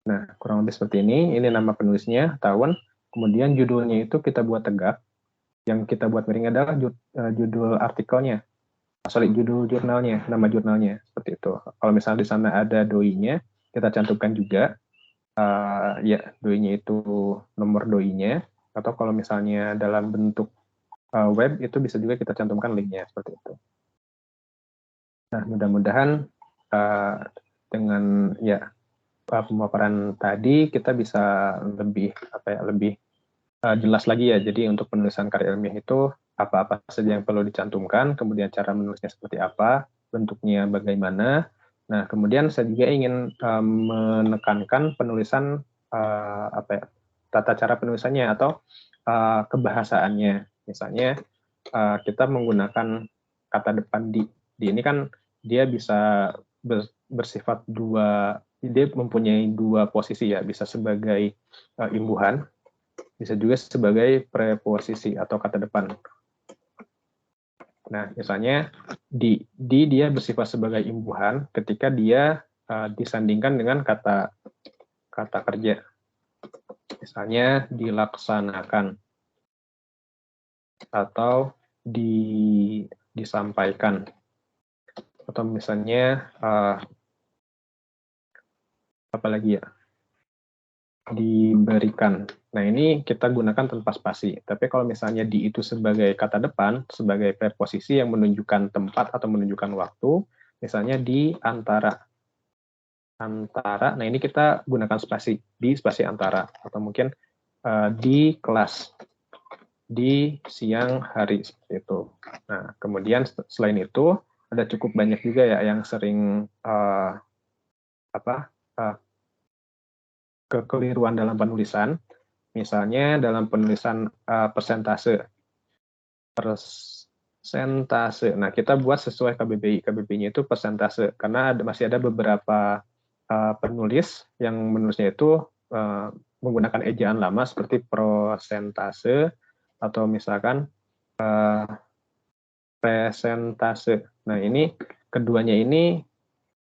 Nah, kurang lebih seperti ini. Ini nama penulisnya, tahun. Kemudian judulnya itu kita buat tegak. Yang kita buat miring adalah judul artikelnya. Judul jurnalnya, nama jurnalnya. Seperti itu. Kalau misalnya di sana ada doi-nya, kita cantumkan juga. Ya, doi-nya itu nomor doi-nya. Atau kalau misalnya dalam bentuk web, itu bisa juga kita cantumkan link-nya. Seperti itu. Nah, mudah-mudahan dengan ya pemaparan tadi kita bisa lebih jelas lagi ya. Jadi untuk penulisan karya ilmiah itu apa-apa saja yang perlu dicantumkan, kemudian cara menulisnya seperti apa, bentuknya bagaimana. Nah, kemudian saya juga ingin menekankan penulisan tata cara penulisannya atau kebahasaannya. Misalnya kita menggunakan kata depan di ini kan dia bisa bersifat dia mempunyai dua posisi ya, bisa sebagai imbuhan, bisa juga sebagai preposisi atau kata depan. Nah, misalnya dia bersifat sebagai imbuhan ketika dia disandingkan dengan kata kerja. Misalnya dilaksanakan atau disampaikan. Atau misalnya apa lagi ya? Diberikan. Nah, ini kita gunakan tanpa spasi. Tapi kalau misalnya di itu sebagai kata depan, sebagai preposisi yang menunjukkan tempat atau menunjukkan waktu, misalnya di antara. Nah ini kita gunakan spasi, di spasi antara. Atau mungkin di kelas, di siang hari, seperti itu. Nah, kemudian selain itu, ada cukup banyak juga ya yang sering kekeliruan dalam penulisan. Misalnya dalam penulisan persentase. Nah, kita buat sesuai KBBI. KBBI-nya itu persentase, karena masih ada beberapa penulis yang menulisnya itu menggunakan ejaan lama seperti prosentase atau misalkan presentase. Nah, ini keduanya ini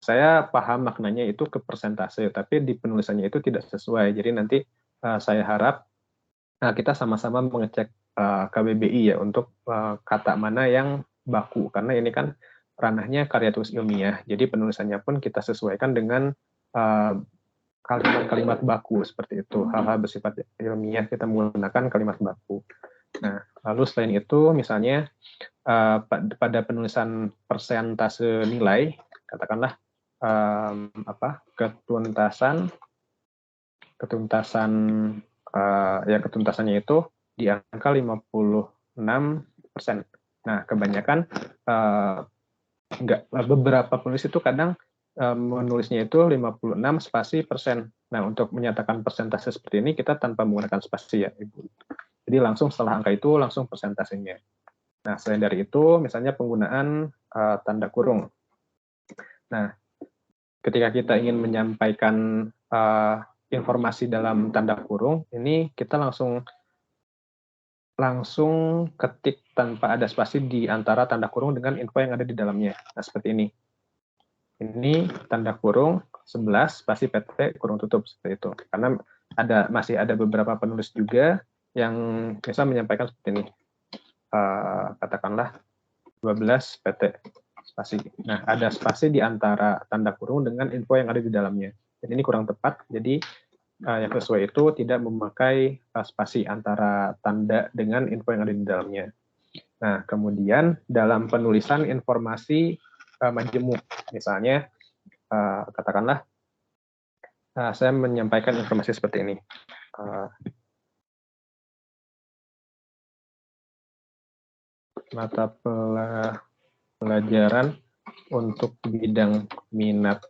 saya paham maknanya itu ke persentase, tapi di penulisannya itu tidak sesuai. Jadi nanti saya harap kita sama-sama mengecek KBBI ya untuk kata mana yang baku, karena ini kan ranahnya karya tulis ilmiah. Jadi penulisannya pun kita sesuaikan dengan kalimat-kalimat baku seperti itu. Hal-hal bersifat ilmiah kita menggunakan kalimat baku. Nah, lalu selain itu misalnya pada penulisan persentase nilai, katakanlah ketuntasannya itu di angka 56%. Nah, kebanyakan beberapa penulis itu kadang menulisnya itu 56 spasi persen. Nah, untuk menyatakan persentase seperti ini, kita tanpa menggunakan spasi ya, Ibu. Jadi langsung setelah angka itu, langsung persentasenya. Nah, selain dari itu, misalnya penggunaan tanda kurung. Nah, ketika kita ingin menyampaikan informasi dalam tanda kurung, ini kita langsung ketik tanpa ada spasi di antara tanda kurung dengan info yang ada di dalamnya. Nah, seperti ini. Ini tanda kurung 11 spasi PT kurung tutup seperti itu. Karena masih ada beberapa penulis juga yang bisa menyampaikan seperti ini. Katakanlah 12 PT spasi. Nah, ada spasi di antara tanda kurung dengan info yang ada di dalamnya. Dan ini kurang tepat. Jadi yang sesuai itu tidak memakai spasi antara tanda dengan info yang ada di dalamnya. Nah, kemudian dalam penulisan informasi majemuk, misalnya katakanlah saya menyampaikan informasi seperti ini. Mata pelajaran untuk bidang minat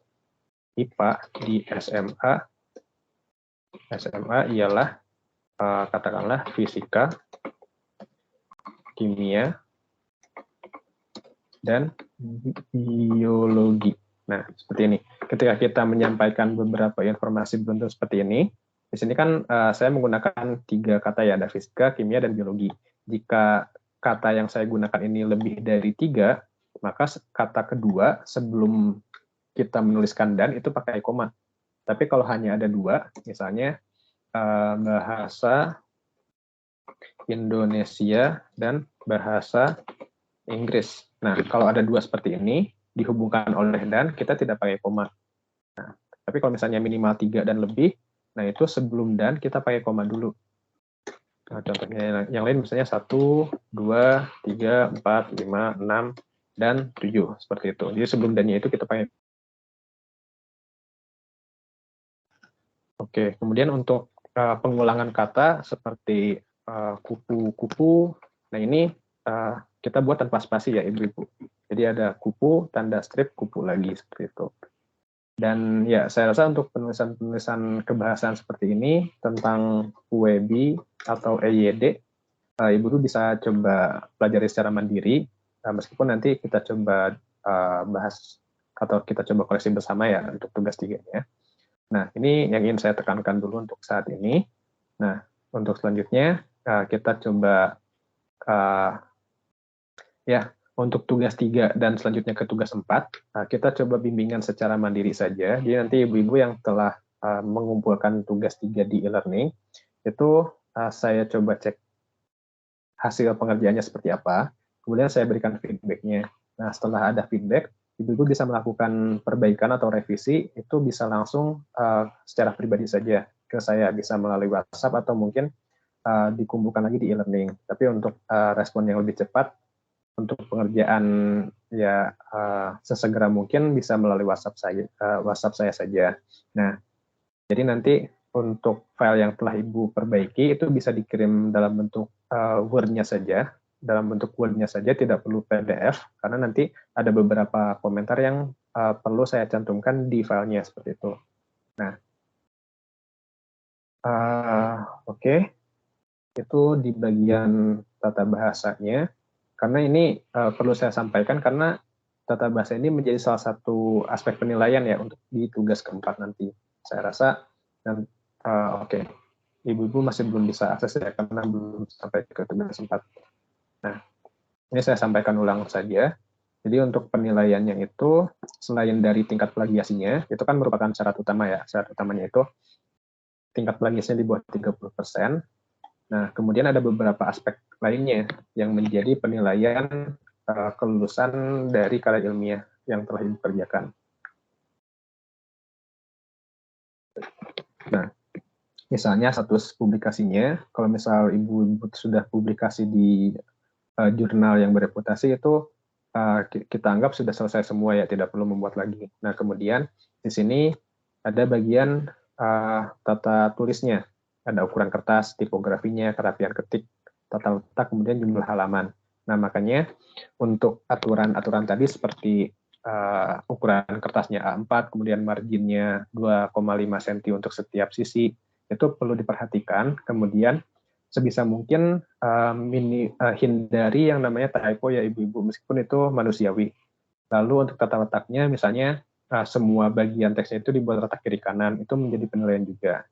IPA di SMA ialah katakanlah fisika, kimia, dan biologi. Nah, seperti ini. Ketika kita menyampaikan beberapa informasi berbentuk seperti ini, di sini kan saya menggunakan 3 kata ya, ada fisika, kimia, dan biologi. Jika kata yang saya gunakan ini lebih dari 3, maka kata kedua sebelum kita menuliskan dan itu pakai koma. Tapi kalau hanya ada 2, misalnya bahasa Indonesia dan bahasa Inggris. Nah, kalau ada 2 seperti ini, dihubungkan oleh dan, kita tidak pakai koma. Nah, tapi kalau misalnya minimal 3 dan lebih, nah itu sebelum dan kita pakai koma dulu. Nah, contohnya yang lain misalnya 1, 2, 3, 4, 5, 6, dan 7. Seperti itu. Jadi sebelum dannya itu kita pakai. Oke, kemudian untuk pengulangan kata seperti kupu-kupu, nah ini kita buat tanpa spasi ya Ibu-Ibu. Jadi ada kupu, tanda strip, kupu lagi, seperti itu. Dan ya saya rasa untuk penulisan-penulisan kebahasaan seperti ini, tentang UEB atau EYD, Ibu bisa coba pelajari secara mandiri, meskipun nanti kita coba bahas atau kita coba koreksi bersama ya untuk tugas 3-nya. Nah, ini yang ingin saya tekankan dulu untuk saat ini. Nah, untuk selanjutnya kita coba ya untuk tugas 3 dan selanjutnya ke tugas 4, kita coba bimbingan secara mandiri saja. Jadi nanti ibu-ibu yang telah mengumpulkan tugas 3 di e-learning, itu saya coba cek hasil pengerjaannya seperti apa, kemudian saya berikan feedback-nya. Nah, setelah ada feedback, ibu-ibu bisa melakukan perbaikan atau revisi, itu bisa langsung secara pribadi saja ke saya, bisa melalui WhatsApp atau mungkin dikumpulkan lagi di e-learning. Tapi untuk respon yang lebih cepat, untuk pengerjaan ya sesegera mungkin bisa melalui WhatsApp saya saja. Nah, jadi nanti untuk file yang telah Ibu perbaiki itu bisa dikirim dalam bentuk Word-nya saja, tidak perlu PDF, karena nanti ada beberapa komentar yang perlu saya cantumkan di filenya seperti itu. Nah, oke. Itu di bagian tata bahasanya, karena ini perlu saya sampaikan karena tata bahasa ini menjadi salah satu aspek penilaian ya untuk di tugas keempat nanti. Saya rasa oke. Ibu-ibu masih belum bisa akses ya karena belum sampai ke tugas 4. Nah, ini saya sampaikan ulang saja. Jadi untuk penilaiannya itu selain dari tingkat plagiasinya, itu kan merupakan syarat utama ya. Syarat utamanya itu tingkat plagiasinya di bawah 30%. Nah, kemudian ada beberapa aspek lainnya yang menjadi penilaian kelulusan dari karya ilmiah yang telah Ibu kerjakan. Nah, misalnya status publikasinya, kalau misal Ibu sudah publikasi di jurnal yang bereputasi itu kita anggap sudah selesai semua ya, tidak perlu membuat lagi. Nah, kemudian di sini ada bagian tata tulisnya. Ada ukuran kertas, tipografinya, kerapian ketik, tata letak, kemudian jumlah halaman. Nah, makanya untuk aturan-aturan tadi seperti ukuran kertasnya A4, kemudian marginnya 2,5 cm untuk setiap sisi, itu perlu diperhatikan. Kemudian sebisa mungkin hindari yang namanya typo ya ibu-ibu, meskipun itu manusiawi. Lalu untuk tata letaknya, misalnya semua bagian teksnya itu dibuat letak kiri kanan, itu menjadi penilaian juga.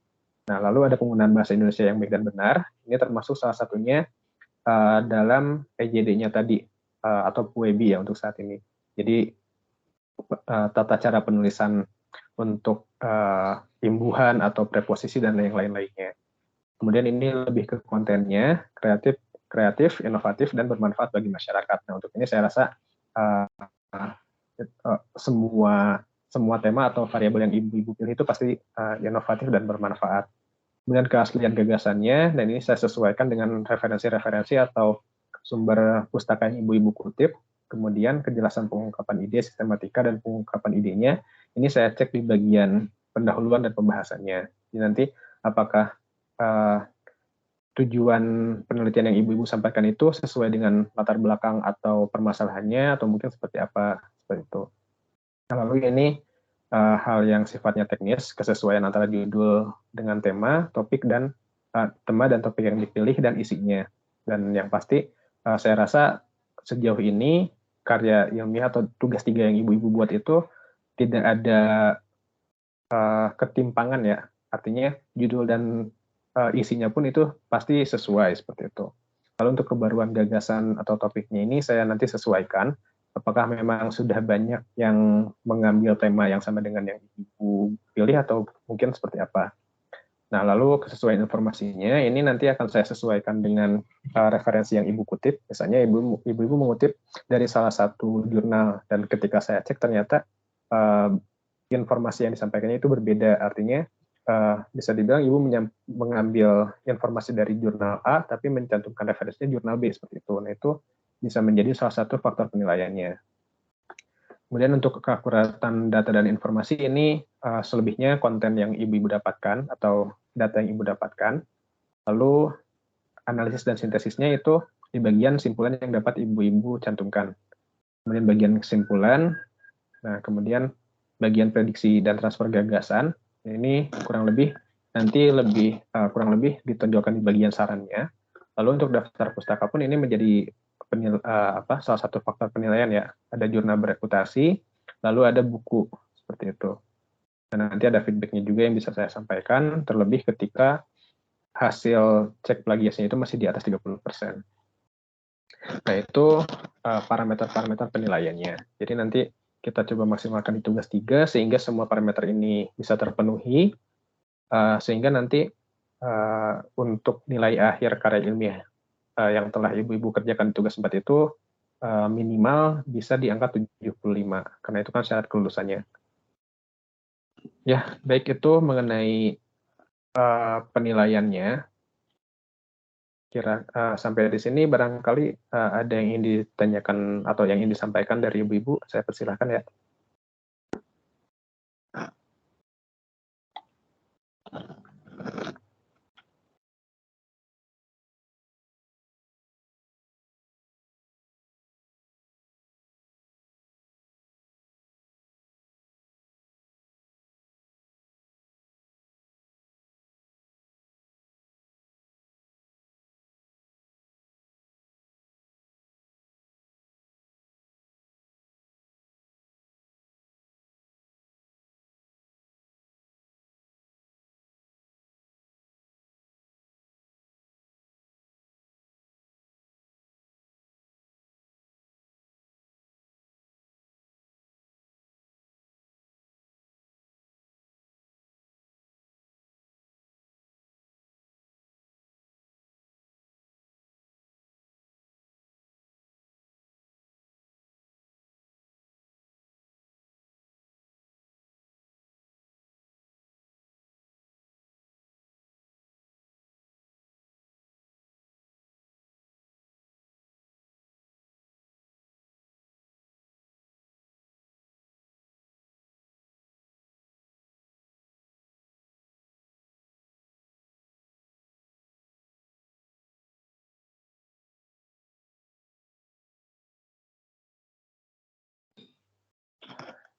Nah, lalu ada penggunaan bahasa Indonesia yang baik dan benar. Ini termasuk salah satunya dalam PJD-nya tadi, atau PUEBI ya untuk saat ini. Jadi tata cara penulisan untuk imbuhan atau preposisi dan yang lain-lainnya. Kemudian ini lebih ke kontennya, kreatif, inovatif, dan bermanfaat bagi masyarakat. Nah, untuk ini saya rasa semua tema atau variabel yang ibu-ibu pilih itu pasti inovatif dan bermanfaat. Kemudian keaslian gagasannya, dan ini saya sesuaikan dengan referensi-referensi atau sumber pustaka yang ibu-ibu kutip. Kemudian kejelasan pengungkapan ide, sistematika, dan pengungkapan idenya, ini saya cek di bagian pendahuluan dan pembahasannya. Jadi nanti apakah tujuan penelitian yang ibu-ibu sampaikan itu sesuai dengan latar belakang atau permasalahannya, atau mungkin seperti apa, seperti itu. Nah, lalu ini hal yang sifatnya teknis, kesesuaian antara judul dengan tema, topik, dan tema dan topik yang dipilih, dan isinya. Dan yang pasti, saya rasa sejauh ini, karya ilmiah atau tugas 3 yang ibu-ibu buat itu tidak ada ketimpangan ya, artinya judul dan isinya pun itu pasti sesuai seperti itu. Lalu untuk kebaruan gagasan atau topiknya ini saya nanti sesuaikan, apakah memang sudah banyak yang mengambil tema yang sama dengan yang ibu pilih atau mungkin seperti apa. Nah, lalu kesesuaian informasinya ini nanti akan saya sesuaikan dengan referensi yang ibu kutip. Misalnya ibu-ibu mengutip dari salah satu jurnal, dan ketika saya cek ternyata informasi yang disampaikannya itu berbeda. Artinya bisa dibilang ibu mengambil informasi dari jurnal A, tapi mencantumkan referensinya jurnal B, seperti itu. Nah, itu bisa menjadi salah satu faktor penilaiannya. Kemudian untuk keakuratan data dan informasi ini selebihnya konten yang ibu-ibu dapatkan atau data yang ibu dapatkan. Lalu analisis dan sintesisnya itu di bagian simpulan yang dapat ibu-ibu cantumkan. Kemudian bagian kesimpulan, nah kemudian bagian prediksi dan transfer gagasan, ini kurang lebih ditonjolkan di bagian sarannya. Lalu untuk daftar pustaka pun ini menjadi salah satu faktor penilaian ya. Ada jurnal bereputasi, lalu ada buku seperti itu. Dan nanti ada feedbacknya juga yang bisa saya sampaikan, terlebih ketika hasil cek plagiasnya itu masih di atas 30%. Nah, itu parameter-parameter penilaiannya. Jadi nanti kita coba maksimalkan di tugas 3 sehingga semua parameter ini bisa terpenuhi, sehingga nanti untuk nilai akhir karya ilmiah yang telah ibu-ibu kerjakan di tugas 4 itu minimal bisa di angka 75, karena itu kan syarat kelulusannya. Ya, baik, itu mengenai penilaiannya. Kira sampai di sini barangkali ada yang ingin ditanyakan atau yang ingin disampaikan dari ibu-ibu, saya persilahkan ya.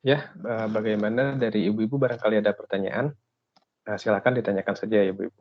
Ya, bagaimana dari Ibu-Ibu barangkali ada pertanyaan? Silakan ditanyakan saja ya Ibu-Ibu.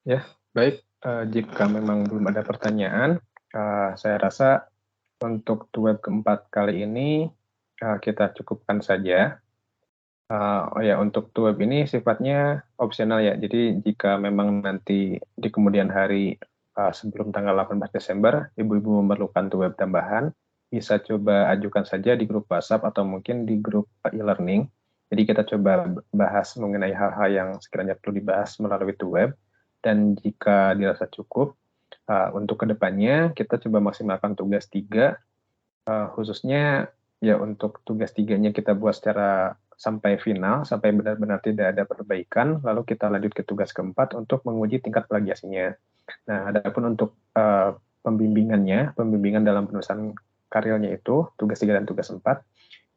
Ya, baik. Jika memang belum ada pertanyaan, saya rasa untuk web keempat kali ini kita cukupkan saja. Oh ya, untuk web ini sifatnya opsional ya. Jadi jika memang nanti di kemudian hari sebelum tanggal 18 Desember, Ibu-Ibu memerlukan web tambahan, bisa coba ajukan saja di grup WhatsApp atau mungkin di grup e-learning. Jadi kita coba bahas mengenai hal-hal yang sekiranya perlu dibahas melalui web. Dan jika dirasa cukup, untuk kedepannya kita coba maksimalkan tugas 3, khususnya ya untuk tugas 3-nya kita buat secara sampai final, sampai benar-benar tidak ada perbaikan, lalu kita lanjut ke tugas keempat untuk menguji tingkat plagiasinya. Nah, adapun untuk pembimbingan dalam penulisan karyanya itu, tugas 3 dan tugas 4,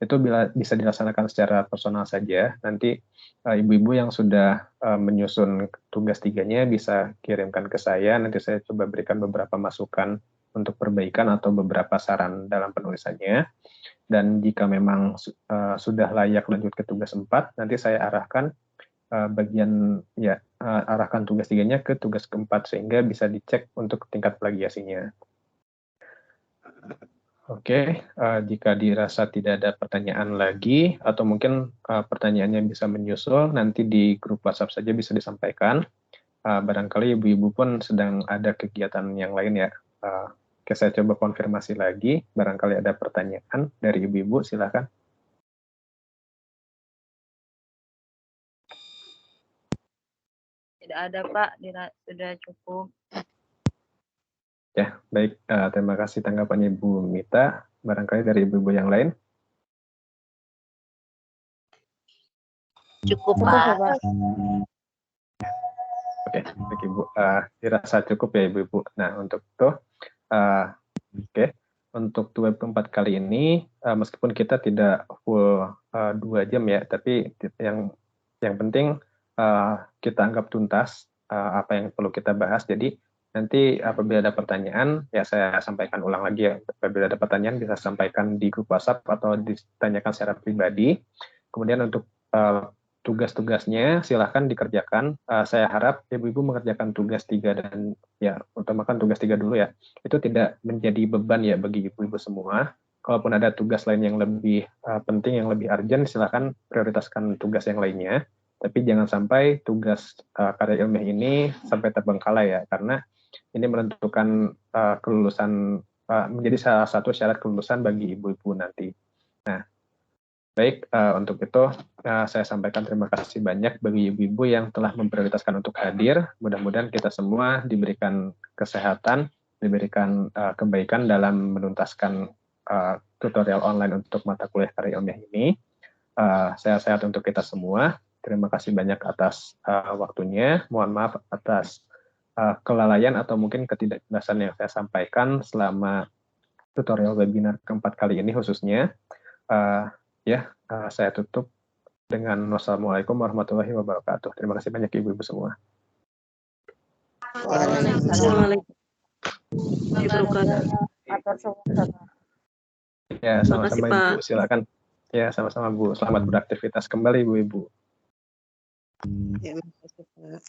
itu bisa dilaksanakan secara personal saja. Nanti ibu-ibu yang sudah menyusun tugas 3-nya bisa kirimkan ke saya, nanti saya coba berikan beberapa masukan untuk perbaikan atau beberapa saran dalam penulisannya. Dan jika memang sudah layak lanjut ke tugas 4, nanti saya arahkan arahkan tugas 3-nya ke tugas keempat sehingga bisa dicek untuk tingkat plagiasinya. Oke, jika dirasa tidak ada pertanyaan lagi, atau mungkin pertanyaannya bisa menyusul, nanti di grup WhatsApp saja bisa disampaikan. Barangkali ibu-ibu pun sedang ada kegiatan yang lain ya. Oke, saya coba konfirmasi lagi, barangkali ada pertanyaan dari ibu-ibu, silakan. Tidak ada Pak, sudah cukup. Ya, baik. Terima kasih tanggapannya Ibu Mita. Barangkali dari ibu-ibu yang lain. Cukup Pak. Oke, baik Ibu. Dirasa cukup ya Ibu-ibu. Nah, untuk itu, untuk web keempat kali ini, meskipun kita tidak full 2 jam ya, tapi yang penting kita anggap tuntas apa yang perlu kita bahas. Jadi nanti apabila ada pertanyaan, ya saya sampaikan ulang lagi ya. Apabila ada pertanyaan bisa sampaikan di grup WhatsApp atau ditanyakan secara pribadi. Kemudian untuk tugas-tugasnya silahkan dikerjakan. Saya harap ibu-ibu mengerjakan tugas 3 dan ya utamakan tugas 3 dulu ya. Itu tidak menjadi beban ya bagi ibu-ibu semua. Kalaupun ada tugas lain yang lebih penting, yang lebih urgent, silahkan prioritaskan tugas yang lainnya. Tapi jangan sampai tugas karya ilmiah ini sampai terbengkalai ya, karena ini menentukan kelulusan, menjadi salah satu syarat kelulusan bagi ibu-ibu nanti. Nah, baik, untuk itu saya sampaikan terima kasih banyak bagi ibu-ibu yang telah memprioritaskan untuk hadir. Mudah-mudahan kita semua diberikan kesehatan, diberikan kebaikan dalam menuntaskan tutorial online untuk mata kuliah karya ilmiah ini. Sehat-sehat untuk kita semua. Terima kasih banyak atas waktunya. Mohon maaf atas kelalaian atau mungkin ketidakjelasan yang saya sampaikan selama tutorial webinar keempat kali ini khususnya. Saya tutup dengan wassalamualaikum warahmatullahi wabarakatuh. Terima kasih banyak ibu-ibu semua. Waalaikumsalam. Ya, sama-sama Ibu. Silakan. Ya, sama-sama Bu. Selamat beraktivitas kembali Bu Ibu. Ya, makasih Pak.